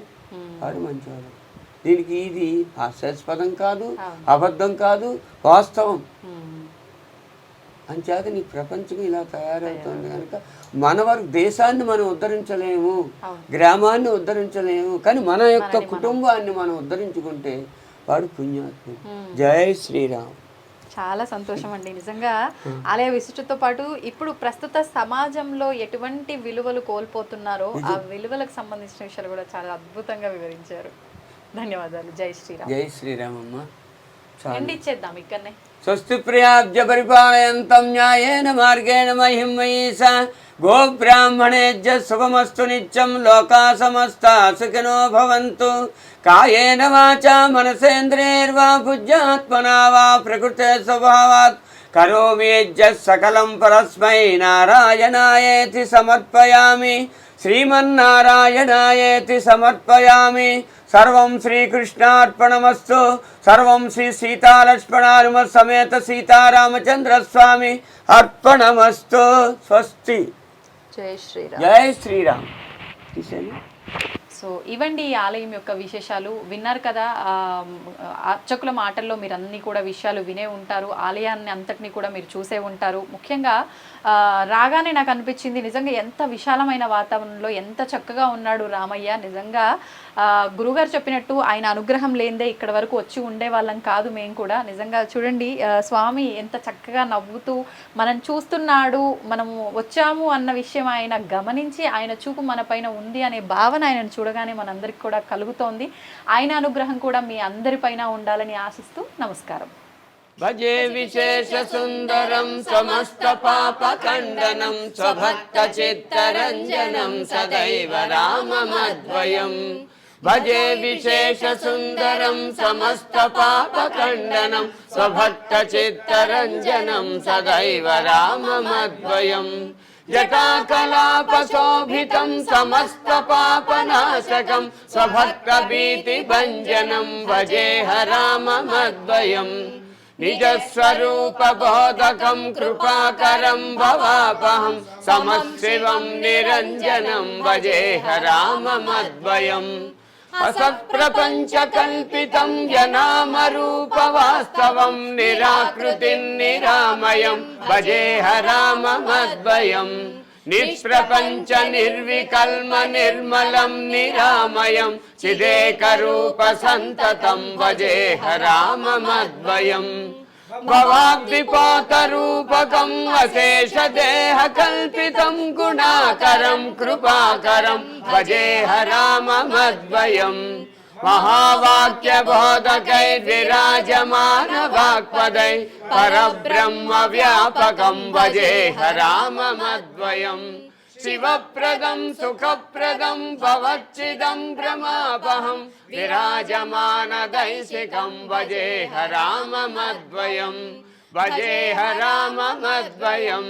వాడు మంచివాడు. దీనికి ఇది హాస్యాస్పదం కాదు, అబద్ధం కాదు, వాస్తవం. అంచేత నీ ప్రపంచం ఇలా తయారవుతుంది కనుక మన వరకు దేశాన్ని మనం ఉద్ధరించలేము, గ్రామాన్ని ఉద్ధరించలేము, కానీ మన యొక్క కుటుంబాన్ని మనం ఉద్ధరించుకుంటే వాడు పుణ్యాత్ముడు. జై శ్రీరామ్.
చాలా సంతోషం అండి. నిజంగా ఆలయ విశిష్టతో పాటు ఇప్పుడు ప్రస్తుత సమాజంలో ఎటువంటి విలువలు కోల్పోతున్నారో ఆ విలువలకు సంబంధించిన విషయాలు కూడా చాలా అద్భుతంగా వివరించారు. ధన్యవాదాలు. జై శ్రీరామ్.
జై శ్రీరామ్ అమ్మ.
ఇచ్చేద్దాం ఇక్కడనే.
స్వస్తి ప్రియాబ్జ పరిపాలయంతం న్యాయేన మార్గేణ మహిం మయీషా గోబ్రాహ్మణేజ్య శుభమస్తు నిత్యం లోకా సమస్తా సుఖినో భవంతు. కాయేన వాచా మనసేంద్రియైర్వా బుద్ధ్యాత్మనా వా ప్రకృతే స్వభావాత్ కరోమి యజ్జత్ సకలం పరస్మై నారాయణాయేతి సమర్పయామి. శ్రీమన్నారాయణాయేతి సమర్పయామి. సర్వం శ్రీకృష్ణార్పణమస్తు. సర్వం శ్రీ సీతాలక్ష్మణానుమ సమేత సీతారామచంద్రస్వామి అర్పణమస్తు. స్వస్తి.
జై శ్రీరామ్.
జై శ్రీరామ్.
సో ఇవండి ఈ ఆలయం యొక్క విశేషాలు. విన్నారు కదా, అర్చకుల మాటల్లో మీరు అన్ని కూడా విషయాలు వినే ఉంటారు. ఆలయాన్ని అంతటినీ కూడా మీరు చూసే ఉంటారు. ముఖ్యంగా రాగానే నాకు అనిపించింది నిజంగా ఎంత విశాలమైన వాతావరణంలో ఎంత చక్కగా ఉన్నాడు రామయ్య. నిజంగా గురుగారు చెప్పినట్టు ఆయన అనుగ్రహం లేదే ఇక్కడ వరకు వచ్చి ఉండే వాళ్ళం కాదు మేము కూడా. నిజంగా చూడండి స్వామి ఎంత చక్కగా నవ్వుతూ మనం చూస్తున్నాడు, మనము వచ్చాము అన్న విషయం ఆయన గమనించి ఆయన చూపు మన పైన ఉంది అనే భావన ఆయనను చూడగానే మనందరికి కూడా కలుగుతోంది. ఆయన అనుగ్రహం కూడా మీ అందరిపైన ఉండాలని ఆశిస్తూ నమస్కారం.
భజే విశేష సుందరం సమస్త పాప ఖండనం స్వభక్త చిత్తరంజనం సదైవ రామమద్వయం. భజే విశేష సుందరం సమస్త పాప ఖండనం స్వభక్త చిత్తరంజనం సదైవ రామమద్వయం. జటాకలాప శోభితం సమస్త పాపనాశకం స్వభక్త భీతి భంజనం భజేహ రామమద్వయం. నిజస్వరూప బోధకం కృపాకరం భవాపహం సమశివం నిరంజనం భజేహ రామమద్వయం. అసత్ప్రపంచ కల్పితం జనామరూప వాస్తవం నిరాకృతిం నిరామయం భజేహ రామమద్వయం. నిష్ప్రపంచ నిర్వికల్మ నిర్మలం నిరామయం చిదేకరూప సంతతం భజేహ రామమద్వయం. భవాబ్దిపాత రూపకం అశేష దేహ కల్పితం గుణాకరం కృపాకరం భజేహ రామమద్వయం. మహావాక్య బోధకై విరాజమాన వాక్పదై పరబ్రహ్మ వ్యాపకం భజేహ రామమద్వయం. శివప్రదం సుఖప్రదం భవచ్చిదం భ్రమాపహం విరాజమాన దైశికం భజేహ రామమద్వయం. భజేహ రామమద్వయం.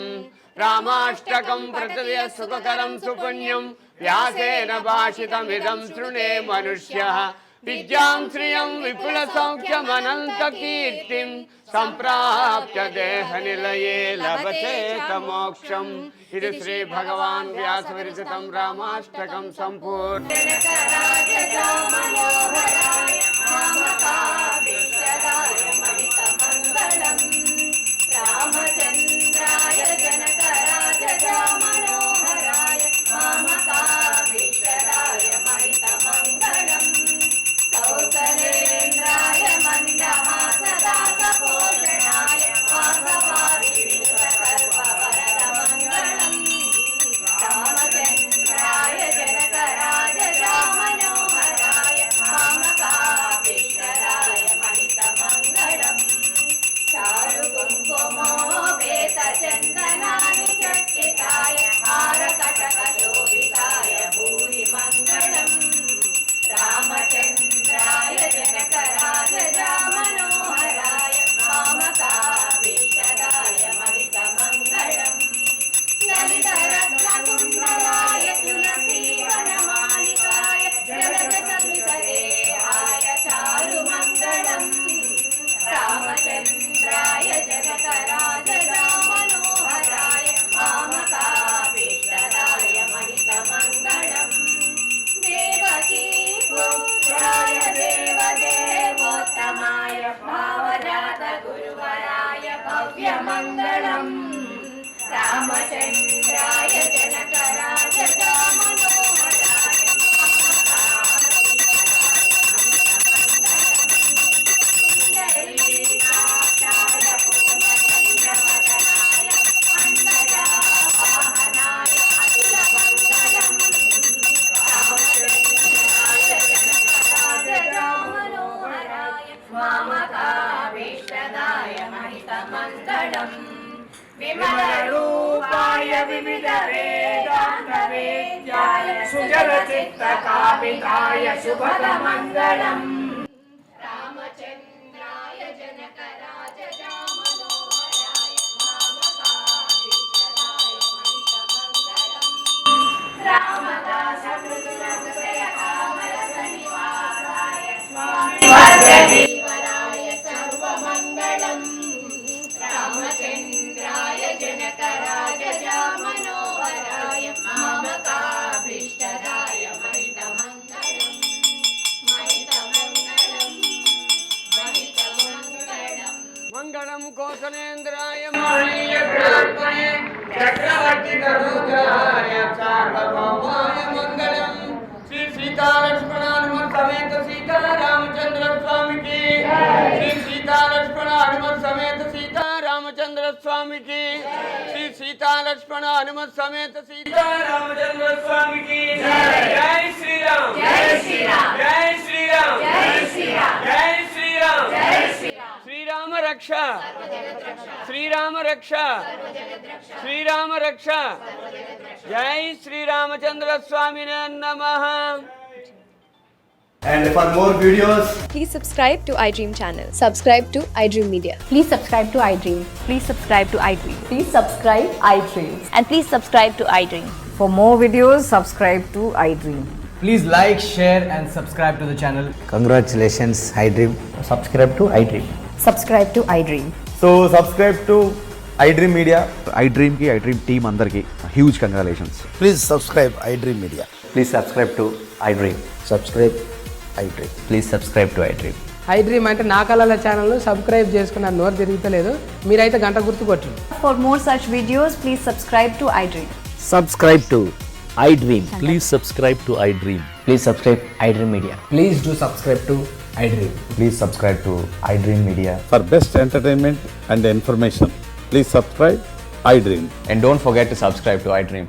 రామాష్టకం ప్రతయ సుఖకరం సుపుణ్యం వ్యాసేన భాషితమిదం శృణే మనుష్యః. విద్యాం శ్రియం విపుల సౌఖ్యమనంత కీర్తిం సంప్రాప్య దేహ నిలయే లభతే మోక్షం. ఇది శ్రీ భగవాన్ వ్యాస విరచితం రామాష్టకం సంపూర్ణ. రామచంద్రాయ జనకరాజ మనోహరాయ మామకాభీష్టరాయ మహితమంగళం. కౌసలేంద్రాయ మందహాసదాసపోషణాయ వాసవాది విశ్వసర్వవరదమంగళం. రామచంద్రాయ జనకరాజ మనోహరాయ మామకాభీష్టరాయ మహితమంగళం. చారు కుంకుమోపేత చందనాని చర్చితాయ హారకటక శోభితాయ భూరి మంగళం. రామచంద్రాయ జనకరాజ మనోహరాయ మామకాభీష్టరాయ మహితమంగళం. లలితరత్నకుండలాయ తులసీవనమాలికాయ జలజసవిసదేహాయ చారుమంగళం. రామచంద్రాయ జగకరాజ మనోహరాయ మామకాభీష్టరాయ మహితమంగళం. దేవకీ పుత్రాయ దేవదేవోత్తమాయ భావజాత గురువరాయ భవ్యమంగళం.
విమలరూపాయ వివిధ వేదాంత వేద్యాయ సుజల చిత్త కాపితాయ శుభద మంగళం రామచంద్రాయ జనక రాజజా మనోహరాయ మామకాభిషదాయ మహిత మంగళం రామదాస మృదురక్షయ కామరస నివాసాయ స్వామి వర్ధనీవరాయ సర్వమంగళం రామచంద్రాయ జనక రాజజా మనోహరాయ మామకాభిష్టదాయ మహిత మంగళం మహిత మంగళం మహిత మంగళం
మంగళం కోసలేంద్రాయ మహనీయ ప్రార్థనే చక్రవర్తి తరుద్రాయ సార్వభౌమాయ మంగళం శ్రీ సీతాలక్ష్మణానుమత సమేత సీతారామచంద్ర స్వామికి శ్రీ సీతాలక్ష్మణానుమత సమేత సీతారామచంద్ర స్వామికి శ్రీ సీతాలక్ష్మణ హనుమత సమేత సీతారామచంద్ర స్వామికి జై శ్రీరామ్ జై శ్రీరామ్ జై శ్రీరామ్ జై శ్రీరామ్ జై శ్రీరామ్ జై శ్రీరామ్ శ్రీరామ రక్ష శ్రీరామ రక్ష శ్రీరామ రక్ష జై శ్రీరామచంద్ర స్వామినే నమః.
And for more videos,
Please subscribe to iDream channel. Subscribe to iDream Media.
Please subscribe to iDream. Please subscribe to iDream.
Please subscribe iDream.
And please subscribe to iDream.
For more videos, subscribe to iDream.
please like, share and subscribe to the channel.
Congratulations, iDream.
Subscribe to iDream.
Subscribe to iDream.
So subscribe to iDream Media. iDream ki iDream team andarki huge congratulations.
Please subscribe iDream Media.
Please subscribe to iDream.
Subscribe iDream.
Please subscribe to iDream.
iDream అంటే నా కళల channel subscribe చేసుకున్న నోరు తిరుగుతలేదు మీరైతే గంట గుర్తు కొట్టండి.
For more such videos, please subscribe to iDream.
Subscribe to iDream. Please subscribe to iDream.
Please subscribe iDream Media.
Please do subscribe to iDream.
Please subscribe to iDream Media.
For best entertainment and information, please subscribe iDream.
And don't forget to subscribe to iDream.